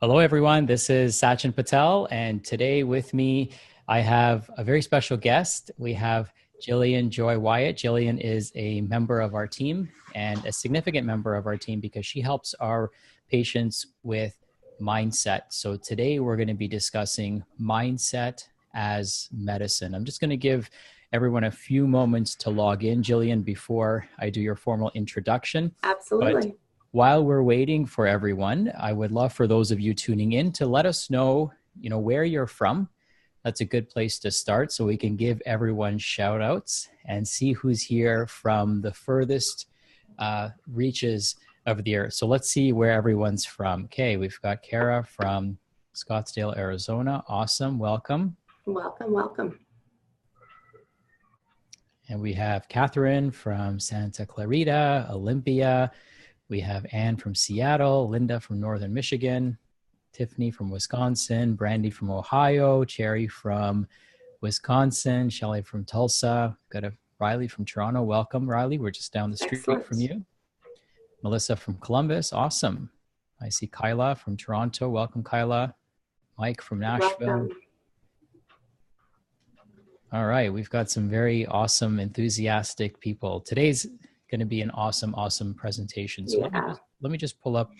Hello, everyone. This is Sachin Patel, and today with me, I have a very special guest. We have Gillian Joy Whyatt. Gillian is a member of our team and a significant member of our team because she helps our patients with mindset. So today we're going to be discussing mindset as medicine. I'm just going to give everyone a few moments to log in, Gillian, before I do your formal introduction. But Absolutely. while we're waiting for everyone, I would love for those of you tuning in to let us know, where you're from. That's a good place to start so we can give everyone shout outs and see who's here from the furthest reaches of the earth. So let's see where everyone's from. Okay, we've got Kara from Scottsdale, Arizona. Awesome. Welcome. Welcome, welcome. And we have Catherine from Santa Clarita, Olympia. We have Anne from Seattle, Linda from Northern Michigan, Tiffany from Wisconsin, Brandy from Ohio, Cherry from Wisconsin, Shelley from Tulsa. Got a Riley from Toronto. Welcome, Riley. We're just down the street from Excellent. you. Melissa from Columbus. Awesome. I see Kyla from Toronto. Welcome, Kyla. Mike from Nashville. Welcome. All right. We've got some very awesome, enthusiastic people. Today's going to be an awesome presentation. So Yeah. let me just pull up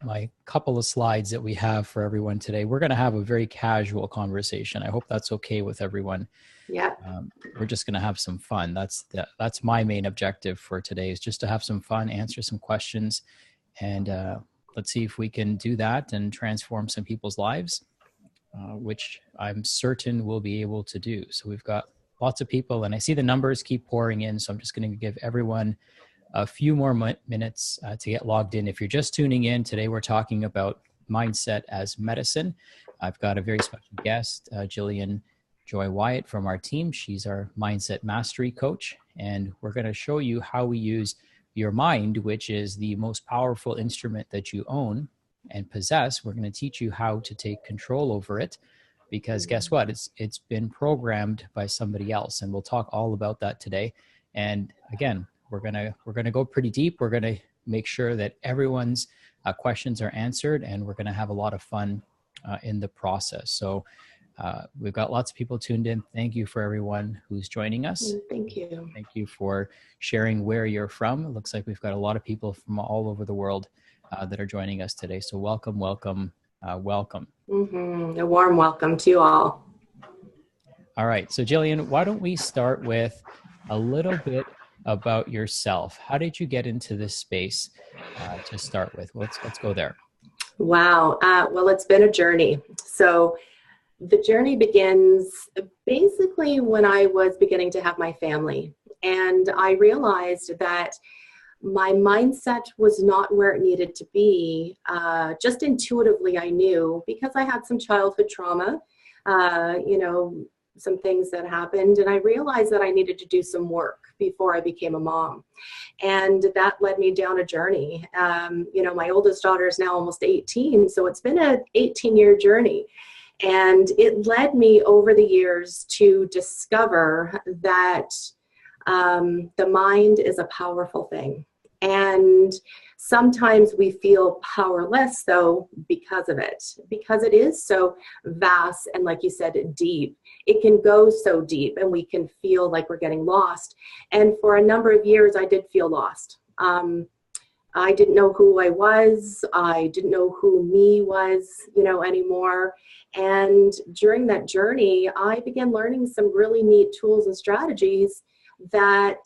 my couple of slides that we have for everyone today. We're going to have a very casual conversation. I hope that's okay with everyone. Yeah. We're just going to have some fun. That's my main objective for today, is just to have some fun, answer some questions, and let's see if we can do that and transform some people's lives, which I'm certain we'll be able to do. So we've got lots of people, and I see the numbers keep pouring in. So I'm just going to give everyone a few more minutes to get logged in. If you're just tuning in, today we're talking about mindset as medicine. I've got a very special guest, Gillian Joy Whyatt from our team. She's our mindset mastery coach, and we're going to show you how we use your mind, which is the most powerful instrument that you own and possess. We're going to teach you how to take control over it, because guess what? It's been programmed by somebody else, and we'll talk all about that today. And again, we're gonna go pretty deep. We're gonna make sure that everyone's questions are answered, and we're gonna have a lot of fun in the process. So we've got lots of people tuned in. Thank you for everyone who's joining us. Thank you. Thank you for sharing where you're from. It looks like we've got a lot of people from all over the world that are joining us today. So welcome. A warm welcome to you all. All right. So Gillian, why don't we start with a little bit about yourself? How did you get into this space to start with? Let's go there. Wow. Well, it's been a journey. So the journey begins basically when I was beginning to have my family. And I realized that my mindset was not where it needed to be. Just intuitively, I knew, because I had some childhood trauma, some things that happened. And I realized that I needed to do some work before I became a mom. And that led me down a journey. My oldest daughter is now almost 18. So it's been an 18-year journey. And it led me over the years to discover that the mind is a powerful thing. And sometimes we feel powerless, though, because of it, because it is so vast and, like you said, deep. It can go so deep, and we can feel like we're getting lost. And for a number of years, I did feel lost. I didn't know who I was. I didn't know who me was, anymore. And during that journey, I began learning some really neat tools and strategies that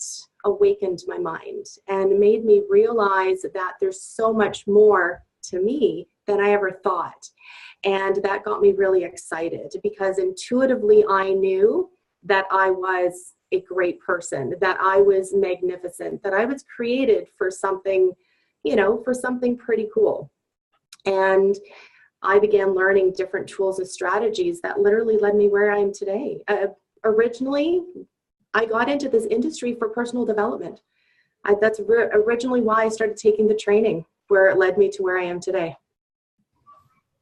awakened my mind and made me realize that there's so much more to me than I ever thought. And that got me really excited, because intuitively I knew that I was a great person, that I was magnificent, that I was created for something, for something pretty cool. And I began learning different tools and strategies that literally led me where I am today. Originally, I got into this industry for personal development. That's originally why I started taking the training, where it led me to where I am today.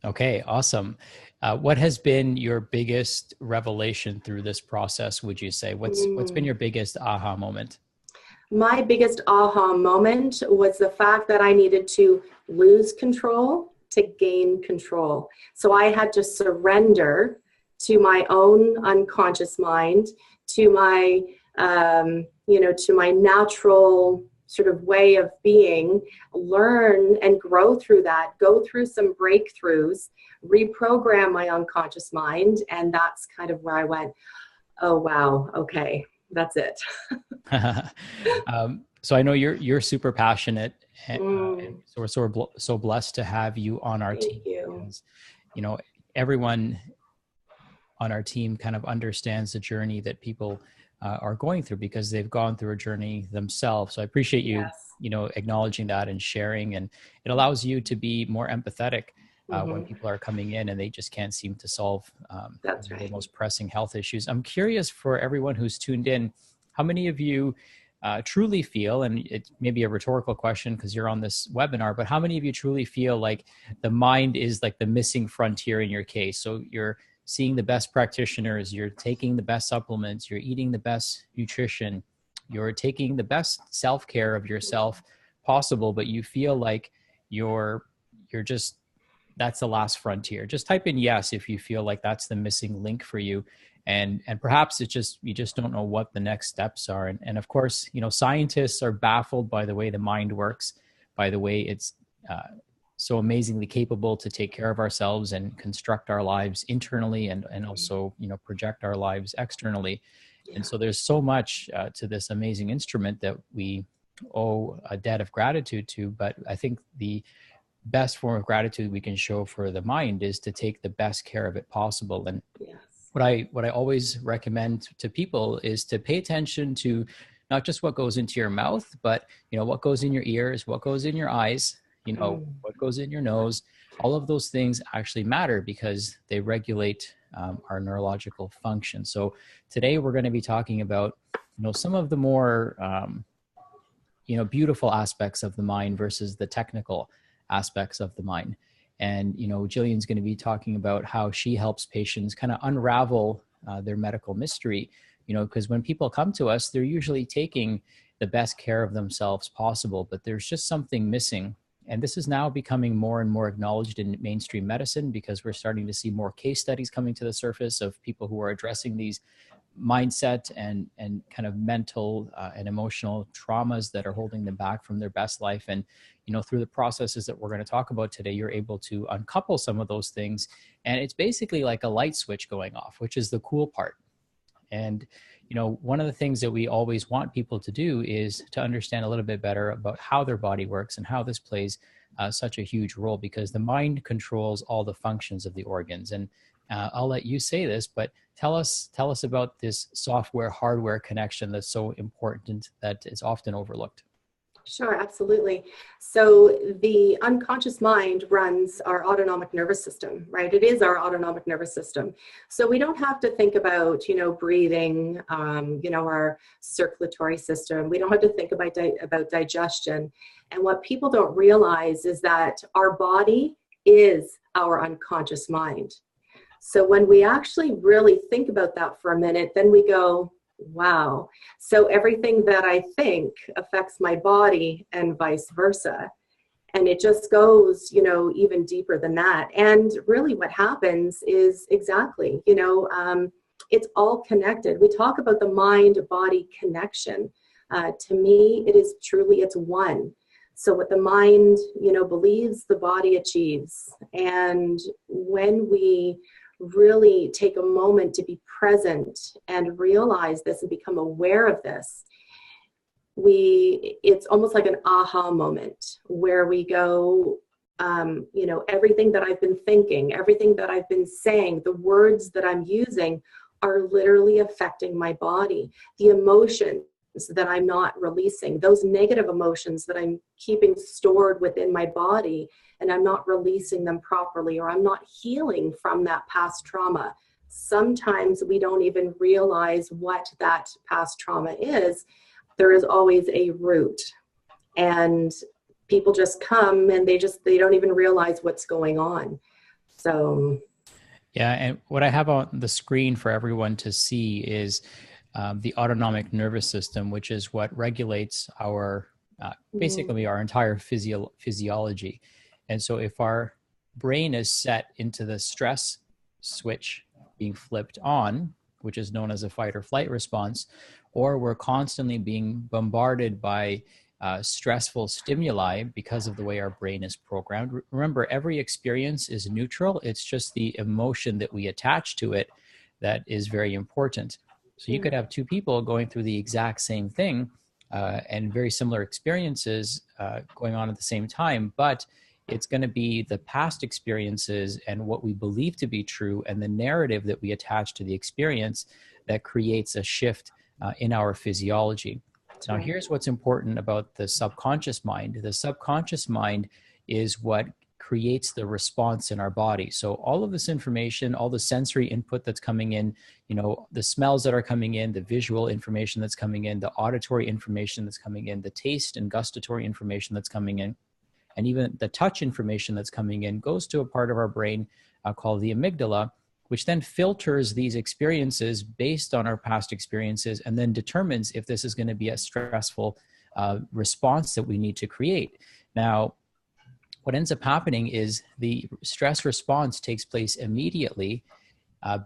Okay, awesome. What has been your biggest revelation through this process, would you say? What's been your biggest aha moment? My biggest aha moment was the fact that I needed to lose control to gain control. So I had to surrender to my own unconscious mind, to my, to my natural sort of way of being, learn and grow through that, go through some breakthroughs, reprogram my unconscious mind. And that's kind of where I went, oh, wow, okay, that's it. So I know you're super passionate, and so we're so blessed to have you on our team. Thank you. Because, everyone on our team kind of understands the journey that people are going through because they've gone through a journey themselves. So I appreciate you, Yes. acknowledging that and sharing, and it allows you to be more empathetic when people are coming in and they just can't seem to solve That's right. the most pressing health issues. I'm curious, for everyone who's tuned in, how many of you truly feel, and it may be a rhetorical question because you're on this webinar, but how many of you truly feel like the mind is like the missing frontier in your case? So you're seeing the best practitioners, you're taking the best supplements, you're eating the best nutrition, you're taking the best self-care of yourself possible, but you feel like you're just, that's the last frontier. Just type in yes if you feel like that's the missing link for you. And perhaps it's just, you just don't know what the next steps are. And of course, scientists are baffled by the way the mind works, by the way it's so amazingly capable to take care of ourselves and construct our lives internally and also, project our lives externally. And so there's so much to this amazing instrument that we owe a debt of gratitude to. But I think the best form of gratitude we can show for the mind is to take the best care of it possible. And what I always recommend to people is to pay attention to not just what goes into your mouth, but what goes in your ears, what goes in your eyes, what goes in your nose. All of those things actually matter because they regulate our neurological function. So today we're going to be talking about some of the more beautiful aspects of the mind versus the technical aspects of the mind. And, Gillian's going to be talking about how she helps patients kind of unravel their medical mystery, because when people come to us, they're usually taking the best care of themselves possible, but there's just something missing. And this is now becoming more and more acknowledged in mainstream medicine because we're starting to see more case studies coming to the surface of people who are addressing these mindset and kind of mental and emotional traumas that are holding them back from their best life. And, through the processes that we're going to talk about today, you're able to uncouple some of those things. And it's basically like a light switch going off, which is the cool part. And, one of the things that we always want people to do is to understand a little bit better about how their body works and how this plays such a huge role, because the mind controls all the functions of the organs. And I'll let you say this, but tell us about this software-hardware connection that's so important that is often overlooked. Sure, absolutely. So the unconscious mind runs our autonomic nervous system, right? It is our autonomic nervous system. So we don't have to think about, breathing, our circulatory system. We don't have to think about digestion. And what people don't realize is that our body is our unconscious mind. So when we actually really think about that for a minute, then we go, wow. So everything that I think affects my body and vice versa. And it just goes, even deeper than that. And really what happens is exactly, it's all connected. We talk about the mind-body connection. To me, it is truly, it's one. So what the mind, believes, the body achieves. And when we really take a moment to be present and realize this and become aware of this, it's almost like an aha moment where we go, everything that I've been thinking, everything that I've been saying, the words that I'm using are literally affecting my body. The emotions that I'm not releasing, those negative emotions that I'm keeping stored within my body, and I'm not releasing them properly, or I'm not healing from that past trauma. Sometimes we don't even realize what that past trauma is. There is always a root, and people just come and they don't even realize what's going on. So yeah, and what I have on the screen for everyone to see is the autonomic nervous system, which is what regulates our basically our entire physiology. And so if our brain is set into the stress switch being flipped on, which is known as a fight or flight response, or we're constantly being bombarded by stressful stimuli because of the way our brain is programmed. Remember, every experience is neutral. It's just the emotion that we attach to it that is very important. So you could have two people going through the exact same thing and very similar experiences going on at the same time, but it's going to be the past experiences and what we believe to be true and the narrative that we attach to the experience that creates a shift in our physiology. Now, here's what's important about the subconscious mind. The subconscious mind is what creates the response in our body. So all of this information, all the sensory input that's coming in, you know, the smells that are coming in, the visual information that's coming in, the auditory information that's coming in, the taste and gustatory information that's coming in, and even the touch information that's coming in goes to a part of our brain called the amygdala, which then filters these experiences based on our past experiences and then determines if this is going to be a stressful response that we need to create. Now, what ends up happening is the stress response takes place immediately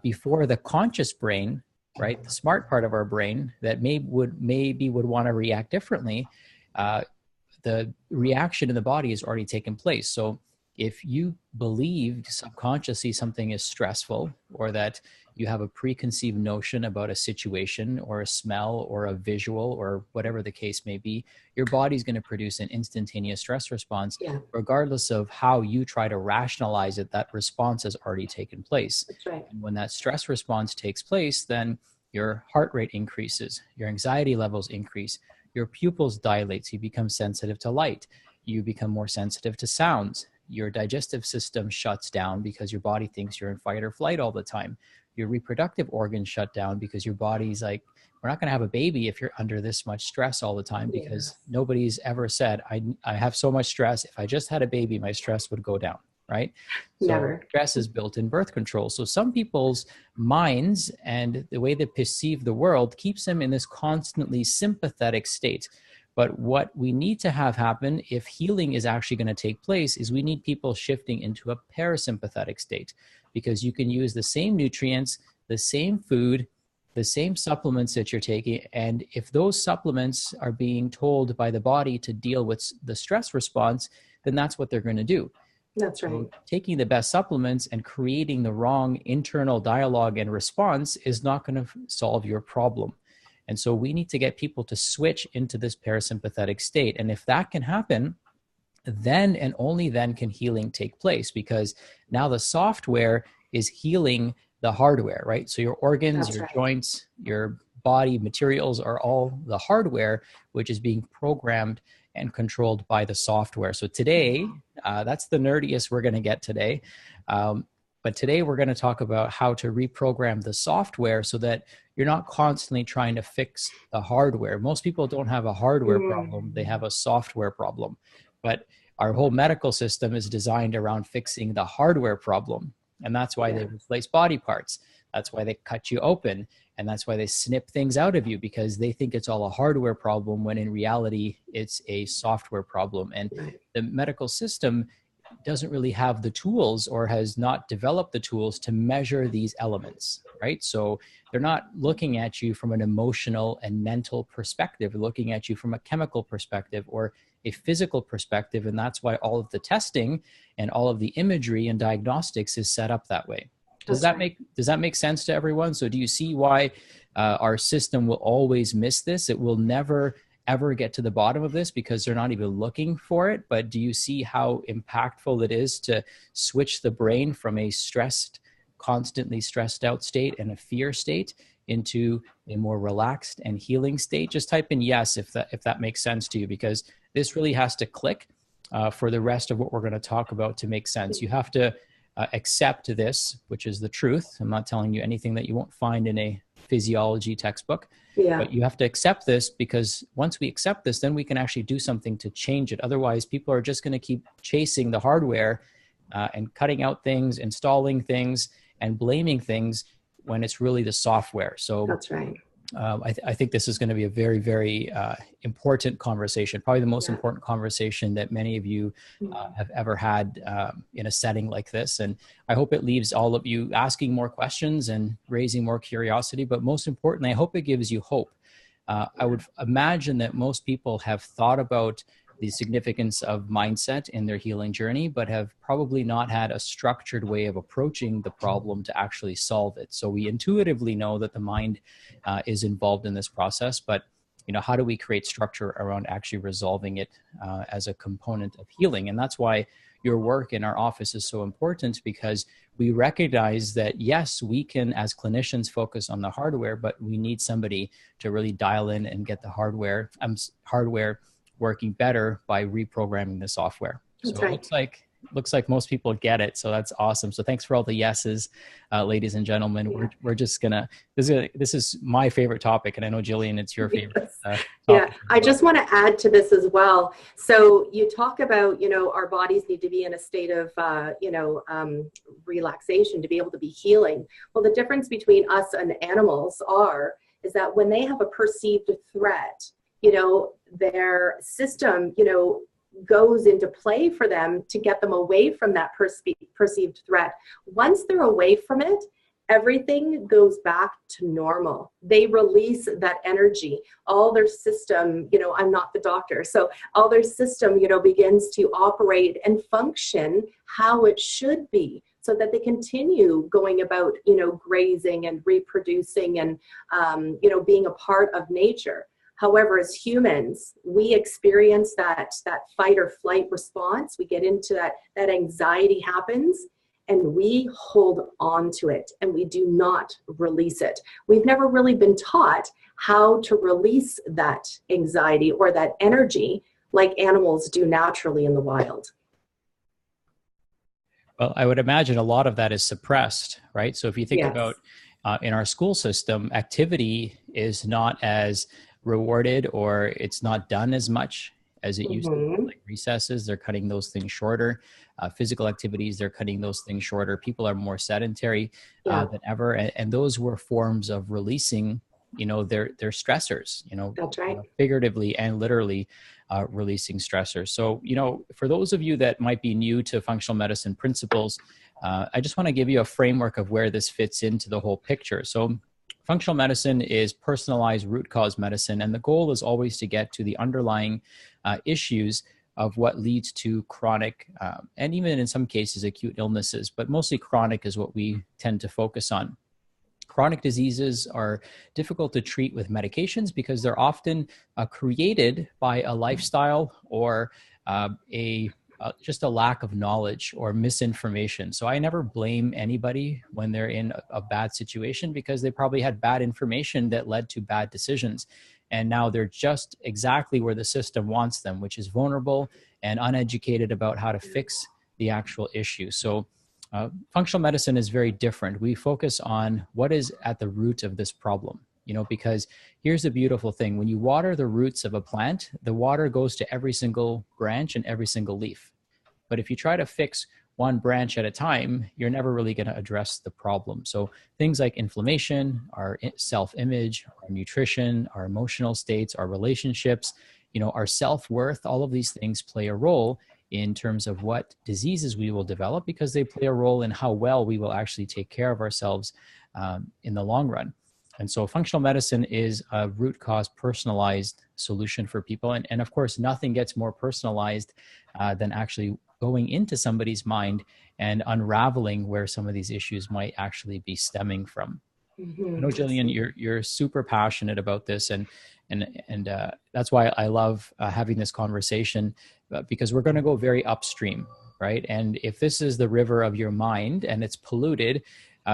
before the conscious brain, right, the smart part of our brain that maybe would want to react differently. The reaction in the body has already taken place. So if you believed subconsciously something is stressful, or that you have a preconceived notion about a situation or a smell or a visual or whatever the case may be, your body's going to produce an instantaneous stress response. Regardless of how you try to rationalize it, that response has already taken place. That's right. And when that stress response takes place, then your heart rate increases, your anxiety levels increase, your pupils dilate, so you become sensitive to light, you become more sensitive to sounds, your digestive system shuts down because your body thinks you're in fight or flight all the time. Your reproductive organs shut down because your body's like, we're not going to have a baby if you're under this much stress all the time, because nobody's ever said, I have so much stress. If I just had a baby, my stress would go down, right? Never. So stress is built in birth control. So some people's minds and the way they perceive the world keeps them in this constantly sympathetic state. But what we need to have happen if healing is actually going to take place is we need people shifting into a parasympathetic state, because you can use the same nutrients, the same food, the same supplements that you're taking. And if those supplements are being told by the body to deal with the stress response, then that's what they're going to do. That's right. So taking the best supplements and creating the wrong internal dialogue and response is not going to solve your problem. And so we need to get people to switch into this parasympathetic state. And if that can happen, then and only then can healing take place, because now the software is healing the hardware, right? So your organs, your joints, your body materials are all the hardware, which is being programmed and controlled by the software. So today, that's the nerdiest we're going to get today. But today we're going to talk about how to reprogram the software so that you're not constantly trying to fix the hardware. Most people don't have a hardware problem, they have a software problem. But our whole medical system is designed around fixing the hardware problem. And that's why they replace body parts. That's why they cut you open. And that's why they snip things out of you, because they think it's all a hardware problem when in reality it's a software problem. And the medical system doesn't really have the tools, or has not developed the tools to measure these elements, right? So they're not looking at you from an emotional and mental perspective, they're looking at you from a chemical perspective or a physical perspective. And that's why all of the testing and all of the imagery and diagnostics is set up that way. Does that make sense to everyone? So do you see why our system will always miss this? It will never ever get to the bottom of this because they're not even looking for it. But do you see how impactful it is to switch the brain from a constantly stressed out state and a fear state into a more relaxed and healing state? Just type in yes if that makes sense to you, because this really has to click for the rest of what we're going to talk about to make sense. You have to accept this, which is the truth. I'm not telling you anything that you won't find in a physiology textbook. But you have to accept this, because once we accept this, then we can actually do something to change it. Otherwise, people are just going to keep chasing the hardware and cutting out things, installing things, and blaming things when it's really the software. So that's right. I think this is going to be a very, very important conversation, probably the most important conversation that many of you have ever had in a setting like this. And I hope it leaves all of you asking more questions and raising more curiosity. But most importantly, I hope it gives you hope. I would imagine that most people have thought about the significance of mindset in their healing journey, but have probably not had a structured way of approaching the problem to actually solve it. So we intuitively know that the mind is involved in this process, but how do we create structure around actually resolving it as a component of healing? And that's why your work in our office is so important, because we recognize that, yes, we can, as clinicians, focus on the hardware, but we need somebody to really dial in and get the hardware working better by reprogramming the software. That's so right. It looks like most people get it. So that's awesome. So thanks for all the yeses, ladies and gentlemen. Yeah. We're just gonna, this is my favorite topic. And I know, Gillian, it's your favorite topic. Yeah, I just want to add to this as well. So you talk about, our bodies need to be in a state of, relaxation to be able to be healing. Well, the difference between us and animals is that when they have a perceived threat, their system, goes into play for them to get them away from that perceived threat. Once they're away from it, everything goes back to normal. They release that energy. All their system, I'm not the doctor, so all their system, begins to operate and function how it should be, so that they continue going about, grazing and reproducing and, being a part of nature. However, as humans, we experience that fight or flight response. We get into that anxiety happens, and we hold on to it, and we do not release it. We've never really been taught how to release that anxiety or that energy like animals do naturally in the wild. Well, I would imagine a lot of that is suppressed, right? So if you think about in our school system, activity is not as rewarded, or it's not done as much as it used to. Like recesses, they're cutting those things shorter. Physical activities, they're cutting those things shorter. People are more sedentary than ever, and those were forms of releasing, their stressors. That's right. Figuratively and literally releasing stressors. So, for those of you that might be new to functional medicine principles, I just want to give you a framework of where this fits into the whole picture. So, functional medicine is personalized root cause medicine, and the goal is always to get to the underlying issues of what leads to chronic and even in some cases acute illnesses, but mostly chronic is what we tend to focus on. Chronic diseases are difficult to treat with medications because they're often created by a lifestyle or just a lack of knowledge or misinformation. So I never blame anybody when they're in a bad situation, because they probably had bad information that led to bad decisions. And now they're just exactly where the system wants them, which is vulnerable and uneducated about how to fix the actual issue. So functional medicine is very different. We focus on what is at the root of this problem. Because here's the beautiful thing. When you water the roots of a plant, the water goes to every single branch and every single leaf. But if you try to fix one branch at a time, you're never really going to address the problem. So things like inflammation, our self-image, our nutrition, our emotional states, our relationships, our self-worth, all of these things play a role in terms of what diseases we will develop, because they play a role in how well we will actually take care of ourselves in the long run. And so functional medicine is a root cause personalized solution for people. And of course, nothing gets more personalized than actually going into somebody's mind and unraveling where some of these issues might actually be stemming from. I know, Gillian, you're super passionate about this, and that's why I love having this conversation, because we're going to go very upstream, right? And if this is the river of your mind and it's polluted,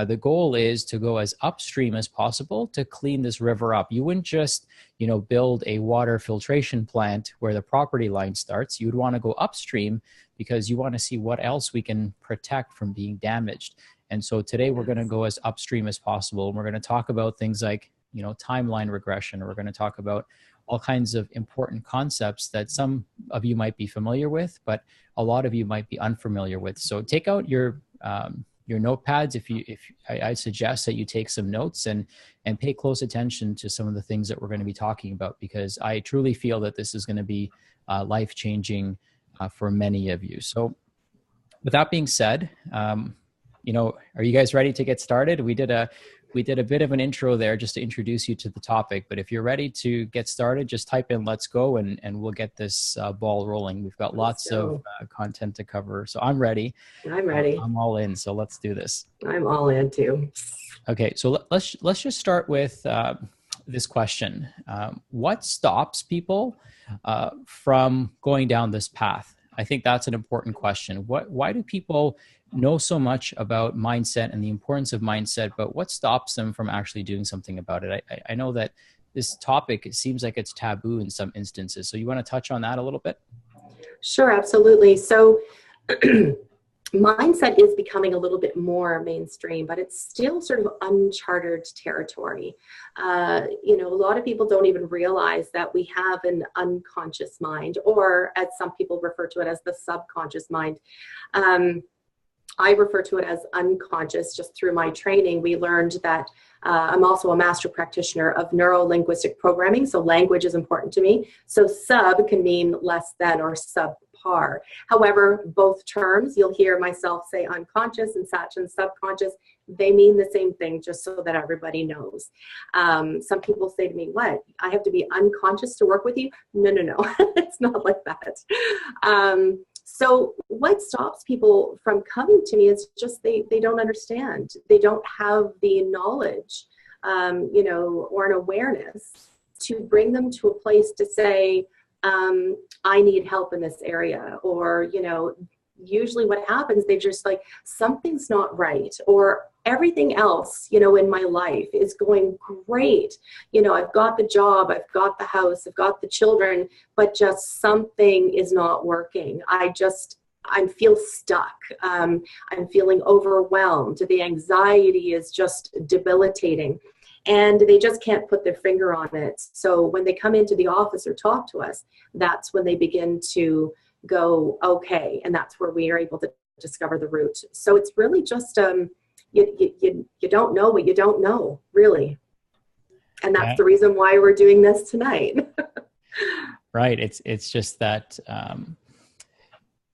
the goal is to go as upstream as possible to clean this river up. You wouldn't just, build a water filtration plant where the property line starts. You would want to go upstream because you want to see what else we can protect from being damaged. And so today we're going to go as upstream as possible. And we're going to talk about things like, timeline regression. We're going to talk about all kinds of important concepts that some of you might be familiar with, but a lot of you might be unfamiliar with. So take out your your notepads. I suggest that you take some notes and pay close attention to some of the things that we're going to be talking about, because I truly feel that this is going to be life-changing for many of you. So with that being said, are you guys ready to get started? We did a bit of an intro there just to introduce you to the topic, but if you're ready to get started, just type in "let's go" and we'll get this ball rolling. We've got lots of content to cover, so I'm ready. I'm ready. I'm all in, so let's do this. I'm all in too. Okay, so let's just start with this question. What stops people from going down this path? I think that's an important question. Why do people know so much about mindset and the importance of mindset, but what stops them from actually doing something about it? I know that this topic, it seems like it's taboo in some instances. So you want to touch on that a little bit? Sure, absolutely. So mindset is becoming a little bit more mainstream, but it's still sort of uncharted territory. A lot of people don't even realize that we have an unconscious mind, or as some people refer to it as the subconscious mind. I refer to it as unconscious. Just through my training, we learned that I'm also a master practitioner of neuro-linguistic programming, so language is important to me. So sub can mean less than or subpar. However, both terms, you'll hear myself say unconscious and Sachin subconscious, they mean the same thing, just so that everybody knows. Some people say to me, what, I have to be unconscious to work with you? No. It's not like that. So what stops people from coming to me is just they don't understand. They don't have the knowledge, or an awareness to bring them to a place to say, I need help in this area. Or, usually what happens, they just like, something's not right, or everything else, in my life is going great. I've got the job, I've got the house, I've got the children, but just something is not working. I feel stuck. I'm feeling overwhelmed. The anxiety is just debilitating. And they just can't put their finger on it. So when they come into the office or talk to us, that's when they begin to go, okay. And that's where we are able to discover the root. So it's really just, you don't know what you don't know, really. And that's the reason why we're doing this tonight. Right. It's just that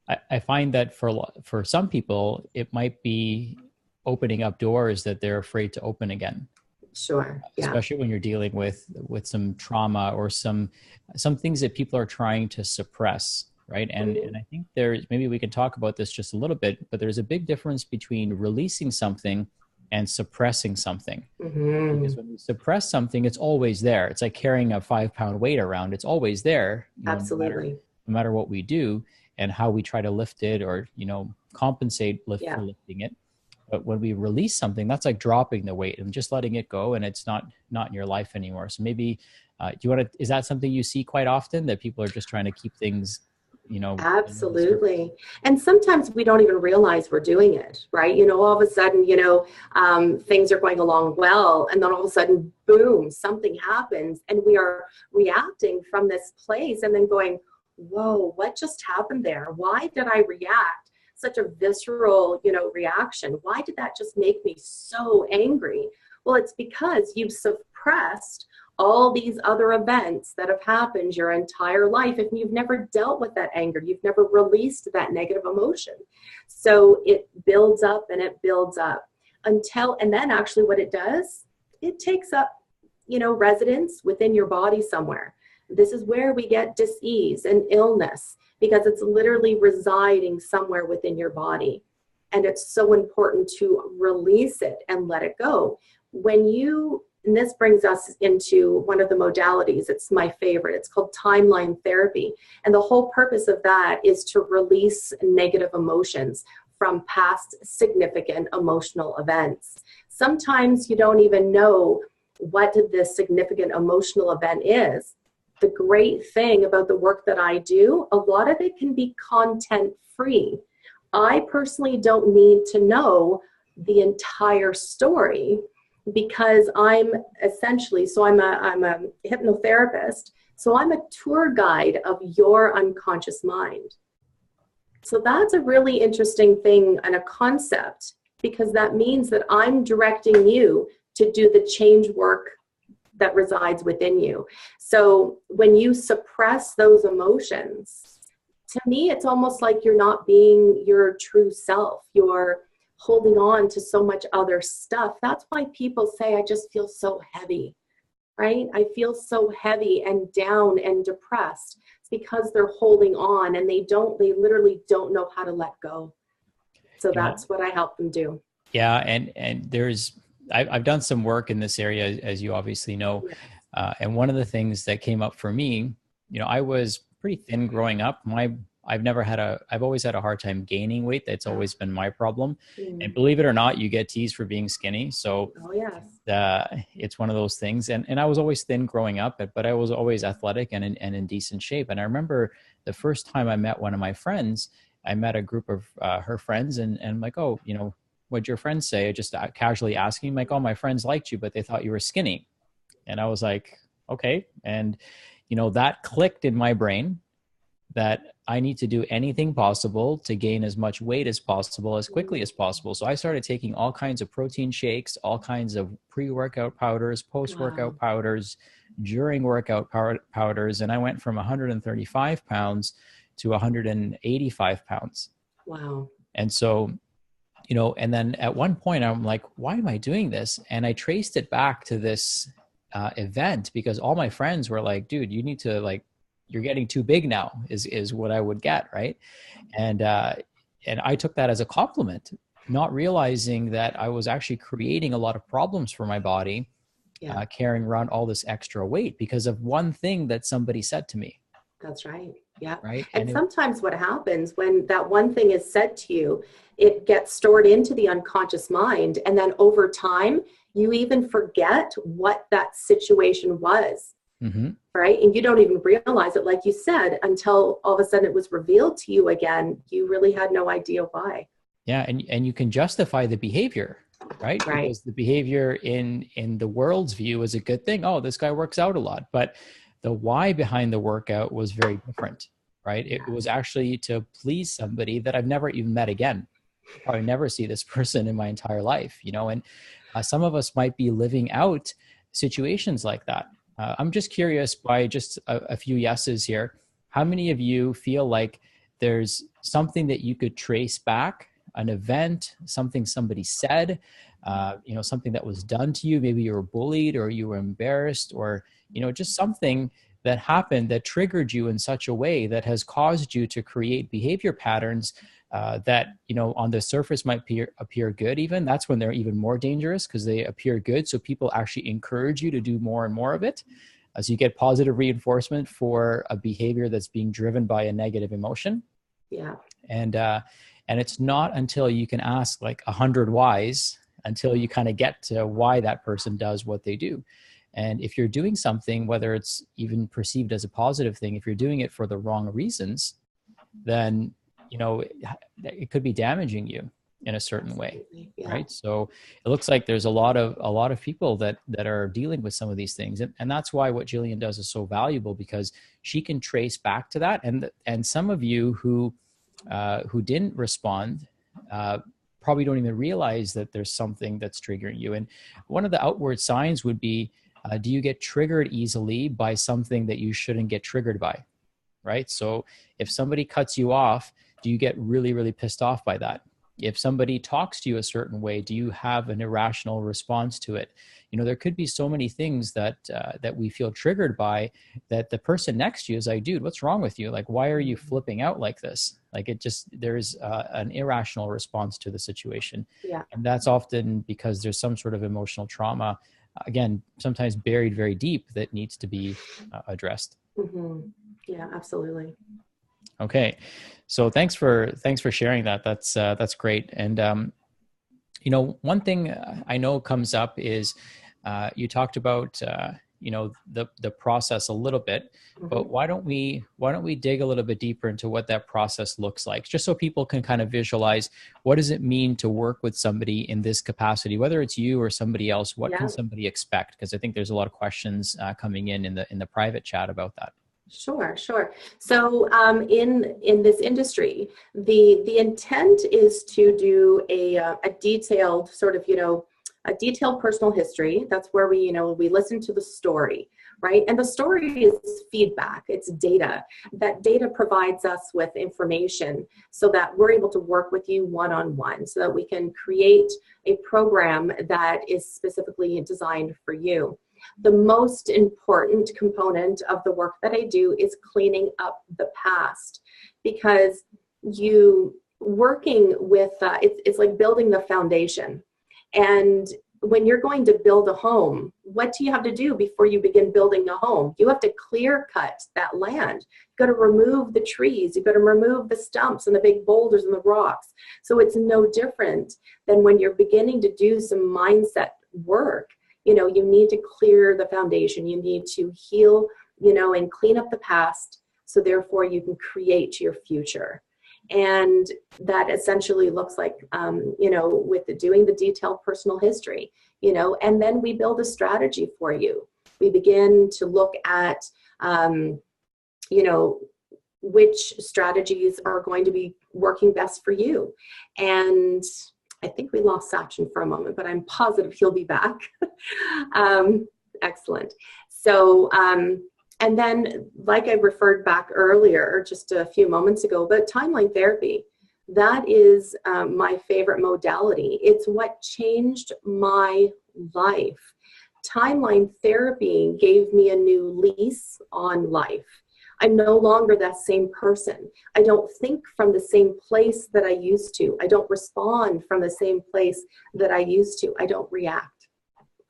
I find that for some people, it might be opening up doors that they're afraid to open again. Sure. Yeah. Especially when you're dealing with some trauma or some things that people are trying to suppress. Right. And I think maybe we can talk about this just a little bit, but there's a big difference between releasing something and suppressing something. Mm-hmm. Because when you suppress something, it's always there. It's like carrying a 5-pound weight around. It's always there. Absolutely. No matter what we do and how we try to lift it or, compensate for lifting it. But when we release something, that's like dropping the weight and just letting it go, and it's not in your life anymore. So maybe, is that something you see quite often, that people are just trying to keep things, Absolutely. And sometimes we don't even realize we're doing it, right? All of a sudden, things are going along well, and then all of a sudden, boom, something happens, and we are reacting from this place and then going, whoa, what just happened there? Why did I react? Such a visceral, reaction. Why did that just make me so angry? Well, it's because you've suppressed all these other events that have happened your entire life, and you've never dealt with that anger. You've never released that negative emotion. So it builds up and it builds up and then actually what it does, it takes up, residence within your body somewhere. This is where we get dis-ease and illness, because it's literally residing somewhere within your body. And it's so important to release it and let it go. And this brings us into one of the modalities. It's my favorite. It's called timeline therapy. And the whole purpose of that is to release negative emotions from past significant emotional events. Sometimes you don't even know what this significant emotional event is. The great thing about the work that I do, a lot of it can be content free. I personally don't need to know the entire story, because I'm a hypnotherapist. So I'm a tour guide of your unconscious mind. So that's a really interesting thing and a concept. because that means that I'm directing you to do the change work that resides within you. So when you suppress those emotions, to me, it's almost like you're not being your true self. You're holding on to so much other stuff. That's why people say, I just feel so heavy, right? I feel so heavy and down and depressed. It's because they're holding on and they literally don't know how to let go. So that's what I help them do. Yeah. And I've done some work in this area, as you obviously know. And one of the things that came up for me, I was pretty thin growing up. I've always had a hard time gaining weight. That's always been my problem. And believe it or not, you get teased for being skinny. So it's one of those things. And I was always thin growing up, but I was always athletic and in decent shape. And I remember the first time I met one of my friends, I met a group of her friends, and I'm like, oh, what'd your friends say? Just casually asking, like, oh, my friends liked you, but they thought you were skinny. And I was like, okay. And, that clicked in my brain that I need to do anything possible to gain as much weight as possible, as quickly as possible. So I started taking all kinds of protein shakes, all kinds of pre-workout powders, post-workout powders, during workout powders. And I went from 135 pounds to 185 pounds. Wow. And so, and then at one point I'm like, why am I doing this? And I traced it back to this event, because all my friends were like, dude, you need to, you're getting too big now, is what I would get. Right. And I took that as a compliment, not realizing that I was actually creating a lot of problems for my body, carrying around all this extra weight because of one thing that somebody said to me. That's right. Yeah. Right. And sometimes what happens when that one thing is said to you, it gets stored into the unconscious mind. And then over time, you even forget what that situation was. Mm-hmm. Right. And you don't even realize it, like you said, until all of a sudden it was revealed to you again. You really had no idea why. Yeah. And you can justify the behavior, right? Because the behavior in the world's view is a good thing. Oh, this guy works out a lot. But the why behind the workout was very different, right? It was actually to please somebody that I've never even met again. Probably never see this person in my entire life, and some of us might be living out situations like that. I'm just curious, by just a few yeses here, how many of you feel like there's something that you could trace back, an event, something somebody said, something that was done to you? Maybe you were bullied or you were embarrassed, or, just something that happened that triggered you in such a way that has caused you to create behavior patterns that, on the surface might appear good. Even that's when they're even more dangerous, because they appear good. So people actually encourage you to do more and more of it, as you get positive reinforcement for a behavior that's being driven by a negative emotion. Yeah. And it's not until you can ask 100 whys until you kind of get to why that person does what they do. And if you're doing something, whether it's even perceived as a positive thing, if you're doing it for the wrong reasons, then it could be damaging you in a certain way, right? So it looks like there's a lot of people that are dealing with some of these things, and that's why what Gillian does is so valuable, because she can trace back to that. And some of you who didn't respond probably don't even realize that there's something that's triggering you. And one of the outward signs would be, do you get triggered easily by something that you shouldn't get triggered by? Right? So if somebody cuts you off, do you get really, really pissed off by that? If somebody talks to you a certain way, do you have an irrational response to it? There could be so many things that we feel triggered by, that the person next to you is like, dude, what's wrong with you? Why are you flipping out like this? There's an irrational response to the situation. Yeah. And that's often because there's some sort of emotional trauma, again, sometimes buried very deep, that needs to be addressed. Mm-hmm. Yeah, absolutely. Okay. So thanks for sharing that. That's great. And, one thing I know comes up is, you talked about, the process a little bit, mm-hmm. but why don't we dig a little bit deeper into what that process looks like, just so people can kind of visualize, what does it mean to work with somebody in this capacity, whether it's you or somebody else? What can somebody expect? Because I think there's a lot of questions coming in the private chat about that. Sure, sure. So in this industry, the intent is to do a detailed sort of, a detailed personal history. That's where we listen to the story, right? And the story is feedback, it's data. That data provides us with information so that we're able to work with you one-on-one, so that we can create a program that is specifically designed for you. The most important component of the work that I do is cleaning up the past, because you working with it's like building the foundation. And when you're going to build a home, what do you have to do before you begin building a home? You have to clear cut that land. You've got to remove the trees. You've got to remove the stumps and the big boulders and the rocks. So it's no different than when you're beginning to do some mindset work. You need to clear the foundation. You need to heal, and clean up the past, so therefore you can create your future. And that essentially looks like, with doing the detailed personal history, and then we build a strategy for you. We begin to look at, which strategies are going to be working best for you. And I think we lost Sachin for a moment, but I'm positive he'll be back. Excellent. So, and then, like I referred back earlier, just a few moments ago, but timeline therapy, that is my favorite modality. It's what changed my life. Timeline therapy gave me a new lease on life. I'm no longer that same person. I don't think from the same place that I used to. I don't respond from the same place that I used to. I don't react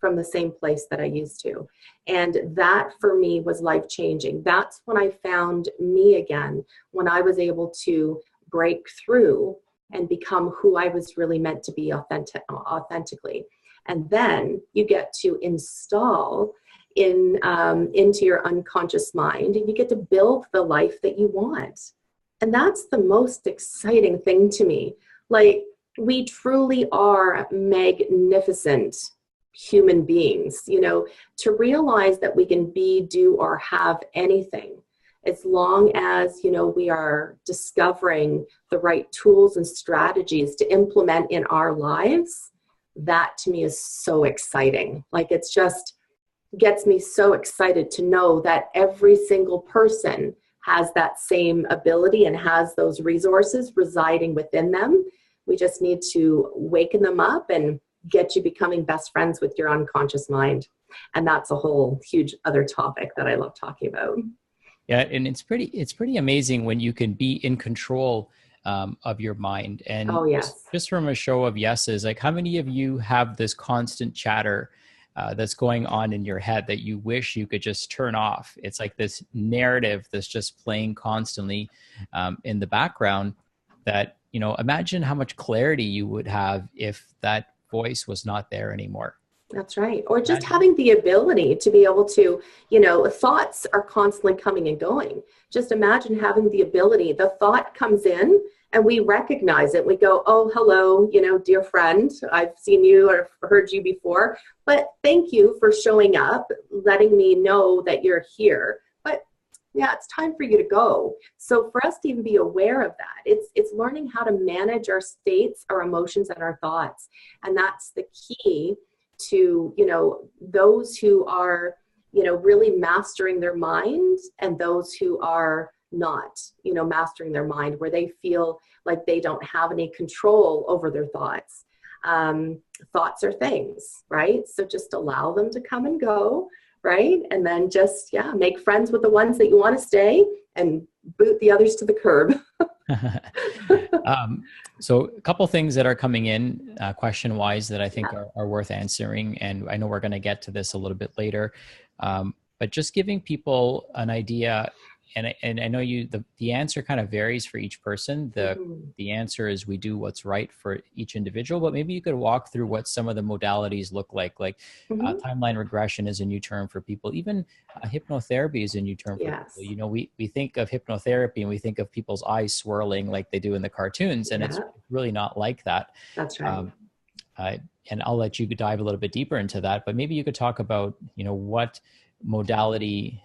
from the same place that I used to. And that for me was life-changing. That's when I found me again, when I was able to break through and become who I was really meant to be authentically. And then you get to install into your unconscious mind, and you get to build the life that you want. And that's the most exciting thing to me. Like, we truly are magnificent human beings, to realize that we can be, do, or have anything, as long as, we are discovering the right tools and strategies to implement in our lives. That to me is so exciting. Like, it's just gets me so excited to know that every single person has that same ability and has those resources residing within them. We just need to waken them up and get you becoming best friends with your unconscious mind. And that's a whole huge other topic that I love talking about. Yeah, and it's pretty amazing when you can be in control of your mind. And oh, yes. just from a show of yeses, like, how many of you have this constant chatter that's going on in your head that you wish you could just turn off? It's like this narrative that's just playing constantly in the background that, imagine how much clarity you would have if that voice was not there anymore. That's right. Or just having the ability to be able to, thoughts are constantly coming and going. Just imagine having the ability, the thought comes in and we recognize it. We go, oh, hello, dear friend, I've seen you or heard you before, but thank you for showing up, letting me know that you're here. But yeah, it's time for you to go. So for us to even be aware of that, it's learning how to manage our states, our emotions, and our thoughts. And that's the key to, those who are, really mastering their mind, and those who are not, mastering their mind, where they feel like they don't have any control over their thoughts. Thoughts are things, right? So just allow them to come and go, right? And then just, make friends with the ones that you want to stay and boot the others to the curb. So a couple things that are coming in question-wise that I think are worth answering. And I know we're going to get to this a little bit later. But just giving people an idea, and I know the answer kind of varies for each person. The answer is we do what's right for each individual, but maybe you could walk through what some of the modalities look like. Timeline regression is a new term for people. Even hypnotherapy is a new term for people. We think of hypnotherapy and we think of people's eyes swirling like they do in the cartoons, and it's really not like that. That's right. And I'll let you dive a little bit deeper into that, but maybe you could talk about, what modality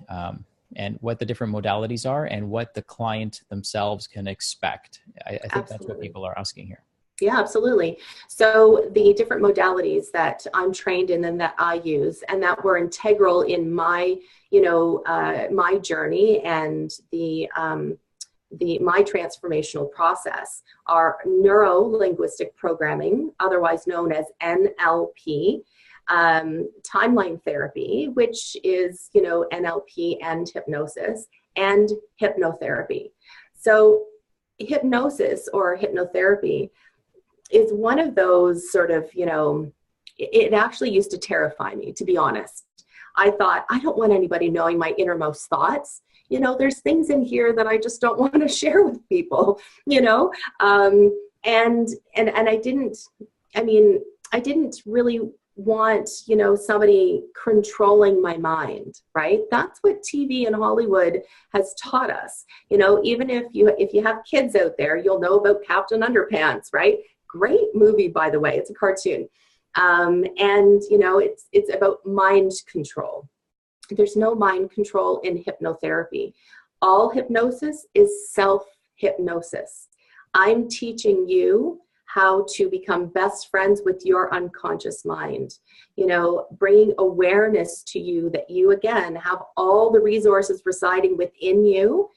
and what the different modalities are and what the client themselves can expect. I think that's what Absolutely. people are asking here. Yeah, absolutely. So the different modalities that I'm trained in and that I use and that were integral in my, my journey and my transformational process are neuro-linguistic programming, otherwise known as NLP, timeline therapy, which is, NLP and hypnosis, and hypnotherapy. So hypnosis or hypnotherapy is one of those sort of, it actually used to terrify me, to be honest. I thought, I don't want anybody knowing my innermost thoughts. There's things in here that I just don't want to share with people, and I didn't really want, somebody controlling my mind, right? That's what TV and Hollywood has taught us. Even if you have kids out there, you'll know about Captain Underpants, right? Great movie, by the way. It's a cartoon. It's about mind control. There's no mind control in hypnotherapy. All hypnosis is self-hypnosis. I'm teaching you how to become best friends with your unconscious mind, bringing awareness to you that you, again, have all the resources residing within you,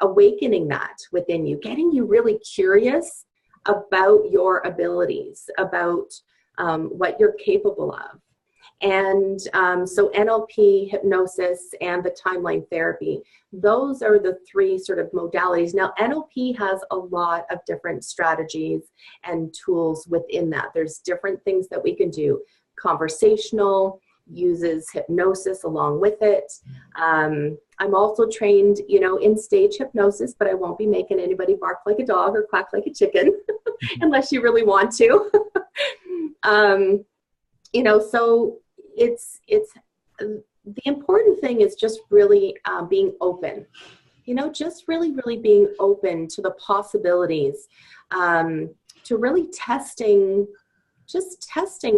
awakening that within you, getting you really curious about your abilities, about what you're capable of. And so NLP, hypnosis, and the timeline therapy, those are the three sort of modalities. Now, NLP has a lot of different strategies and tools within that. There's different things that we can do. Conversational, uses hypnosis along with it. I'm also trained, in stage hypnosis, but I won't be making anybody bark like a dog or quack like a chicken unless you really want to. So it's the important thing is just really being open, just really being open to the possibilities, to really testing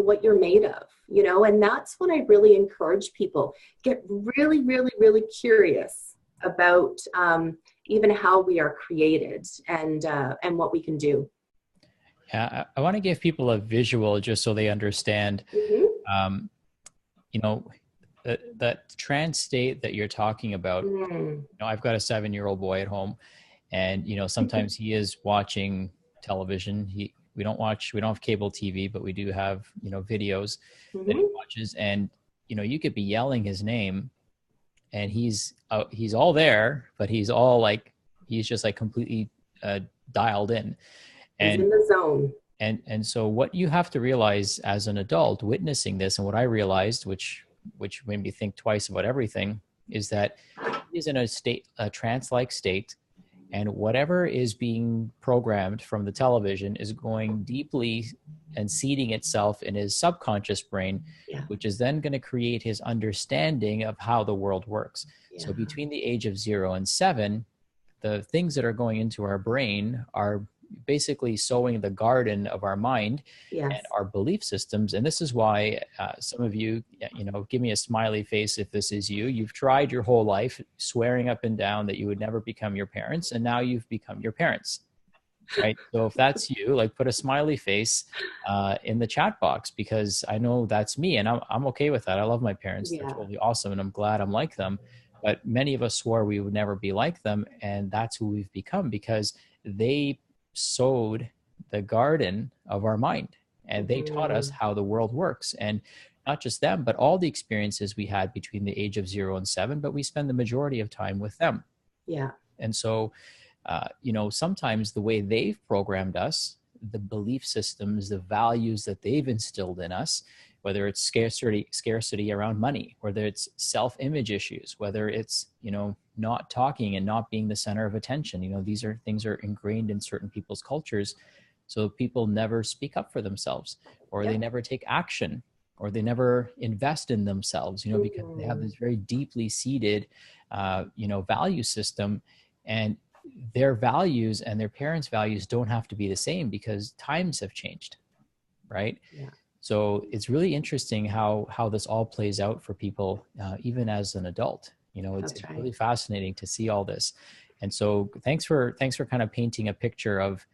what you're made of, and that's when I really encourage people, get really curious about even how we are created and what we can do. Yeah, I want to give people a visual just so they understand, that trance state that you're talking about. I've got a 7-year-old boy at home, and sometimes he is watching television. We don't have cable TV, but we do have videos that he watches, and you could be yelling his name, and he's all there, but he's just like completely dialed in. And he's in the zone. And so what you have to realize as an adult witnessing this, and what I realized, which made me think twice about everything, is that he's in a trance-like state, and whatever is being programmed from the television is going deeply and seeding itself in his subconscious brain, which is then going to create his understanding of how the world works. So between the age of 0 and 7, the things that are going into our brain are basically sowing the garden of our mind and our belief systems. And this is why some of you, give me a smiley face if this is you. You've tried your whole life swearing up and down that you would never become your parents, and now you've become your parents, right? So if that's you, put a smiley face in the chat box, because I know that's me, and I'm okay with that. I love my parents. They're totally awesome, and I'm glad I'm like them. But many of us swore we would never be like them, and that's who we've become, because they sowed the garden of our mind, and they taught us how the world works. And not just them, but all the experiences we had between the age of 0 and 7, but we spend the majority of time with them. And so sometimes the way they've programmed us, the belief systems, the values that they've instilled in us, whether it's scarcity around money, whether it's self-image issues, whether it's not talking and not being the center of attention. These are things are ingrained in certain people's cultures. So people never speak up for themselves, or they never take action, or they never invest in themselves, because they have this very deeply seated, value system, and their values and their parents' values don't have to be the same because times have changed. Right. So it's really interesting how this all plays out for people, even as an adult. It's That's right. really fascinating to see all this. And so thanks for kind of painting a picture of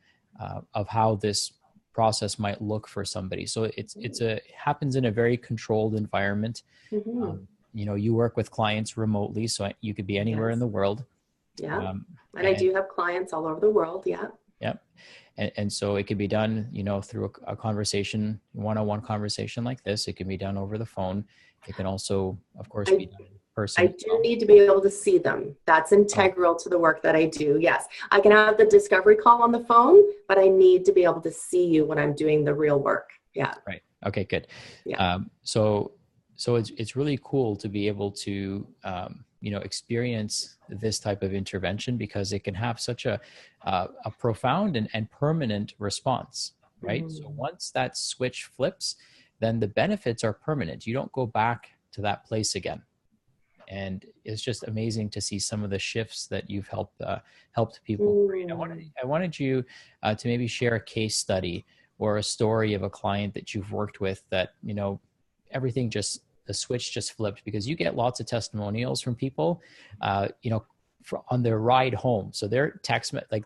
how this process might look for somebody. So it happens in a very controlled environment. Mm-hmm. You work with clients remotely, so you could be anywhere in Yes. the world. Yeah. And I do have clients all over the world. Yeah. Yep. And so it could be done, through a conversation, one-on-one conversation like this. It can be done over the phone. It can also, of course, be done in person. I do need to be able to see them. That's integral to the work that I do. Yes. I can have the discovery call on the phone, but I need to be able to see you when I'm doing the real work. Yeah. Right. Okay, good. Yeah. So it's really cool to be able to, experience this type of intervention, because it can have such a profound and permanent response, right? Mm-hmm. So once that switch flips, then the benefits are permanent. You don't go back to that place again. And it's just amazing to see some of the shifts that you've helped people create. I wanted you to maybe share a case study or a story of a client that you've worked with that, everything the switch just flipped, because you get lots of testimonials from people, on their ride home. So their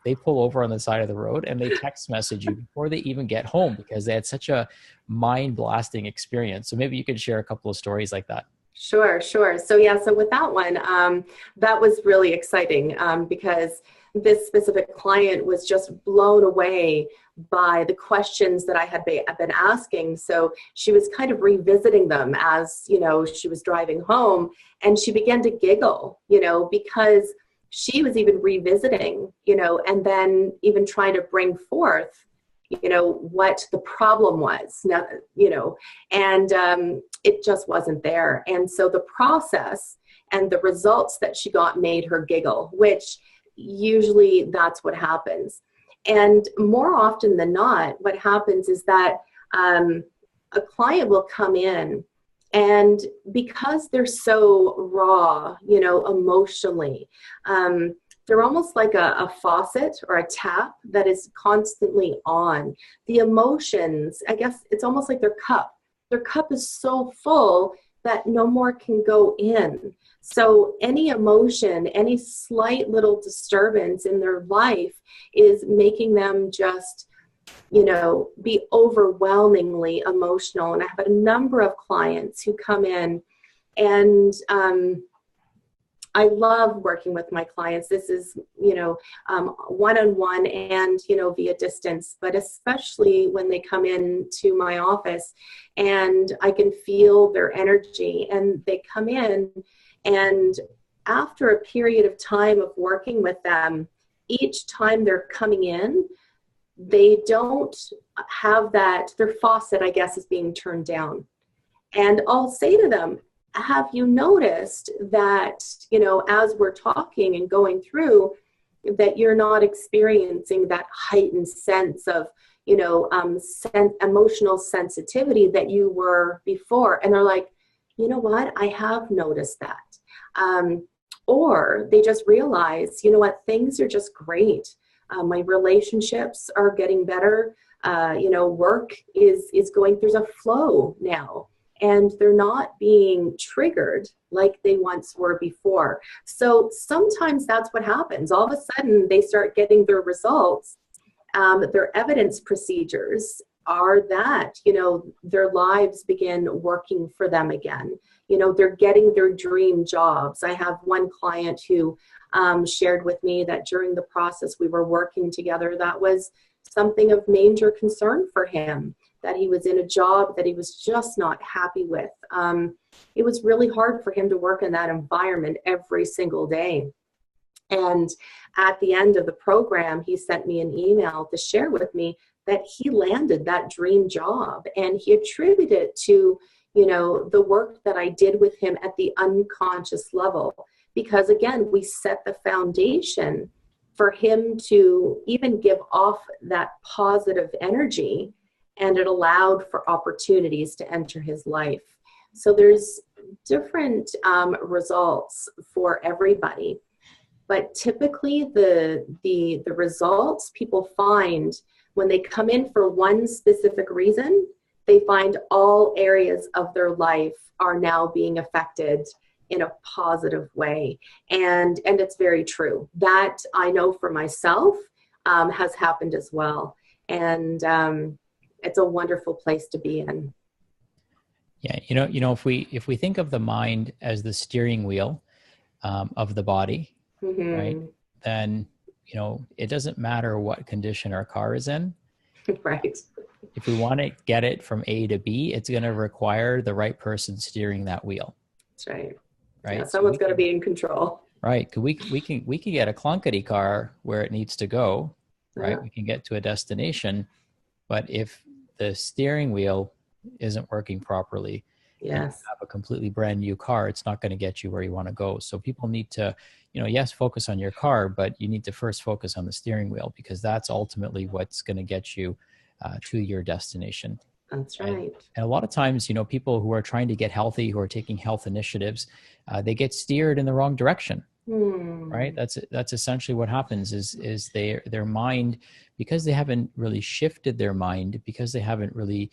they pull over on the side of the road and they text message you before they even get home, because they had such a mind blasting experience. So maybe you could share a couple of stories like that. Sure. So with that one, that was really exciting because this specific client was just blown away by the questions that I had been asking. So she was kind of revisiting them as, she was driving home, and she began to giggle, because she was even revisiting, and then even trying to bring forth, what the problem was, now, and it just wasn't there. And so the process and the results that she got made her giggle, which usually that's what happens. And more often than not, what happens is that a client will come in, and because they're so raw, emotionally, they're almost like a faucet or a tap that is constantly on. The emotions, I guess it's almost like their cup. Their cup is so full that no more can go in. So any emotion, any slight little disturbance in their life is making them just, be overwhelmingly emotional. And I have a number of clients who come in, and I love working with my clients. This is, one-on-one and, via distance, but especially when they come in to my office and I can feel their energy, and they come in, and after a period of time of working with them, each time they're coming in, they don't have their faucet, I guess, is being turned down. And I'll say to them, have you noticed that, as we're talking and going through, that you're not experiencing that heightened sense of, emotional sensitivity that you were before? And they're like, you know what, I have noticed that. Or they just realize, things are just great. My relationships are getting better. Work is going through a flow now, and they're not being triggered like they once were before. So sometimes that's what happens. All of a sudden, they start getting their results. Their evidence procedures are that, their lives begin working for them again. They're getting their dream jobs. I have one client who shared with me that during the process we were working together, that was something of major concern for him, that he was in a job that he was just not happy with. It was really hard for him to work in that environment every single day. And at the end of the program, he sent me an email to share with me that he landed that dream job, and he attributed it to, the work that I did with him at the unconscious level. Because again, we set the foundation for him to even give off that positive energy, and it allowed for opportunities to enter his life. So there's different results for everybody. But typically the results people find when they come in for one specific reason, they find all areas of their life are now being affected in a positive way. And it's very true. That I know for myself has happened as well. And it's a wonderful place to be in. Yeah, if we think of the mind as the steering wheel of the body, right? Mm-hmm. Then it doesn't matter what condition our car is in. Right. If we want to get it from A to B, it's going to require the right person steering that wheel. That's right. Right. Yeah, someone's got to be in control. Right. We can get a clunkety car where it needs to go. Right. Yeah. We can get to a destination, but if the steering wheel isn't working properly, Yes. and you have a completely brand new car, it's not going to get you where you want to go. So people need to, yes, focus on your car, but you need to first focus on the steering wheel, because that's ultimately what's going to get you to your destination. That's right. And a lot of times, people who are trying to get healthy, who are taking health initiatives, they get steered in the wrong direction. Right. That's essentially what happens is their mind, because they haven't really shifted their mind, because they haven't really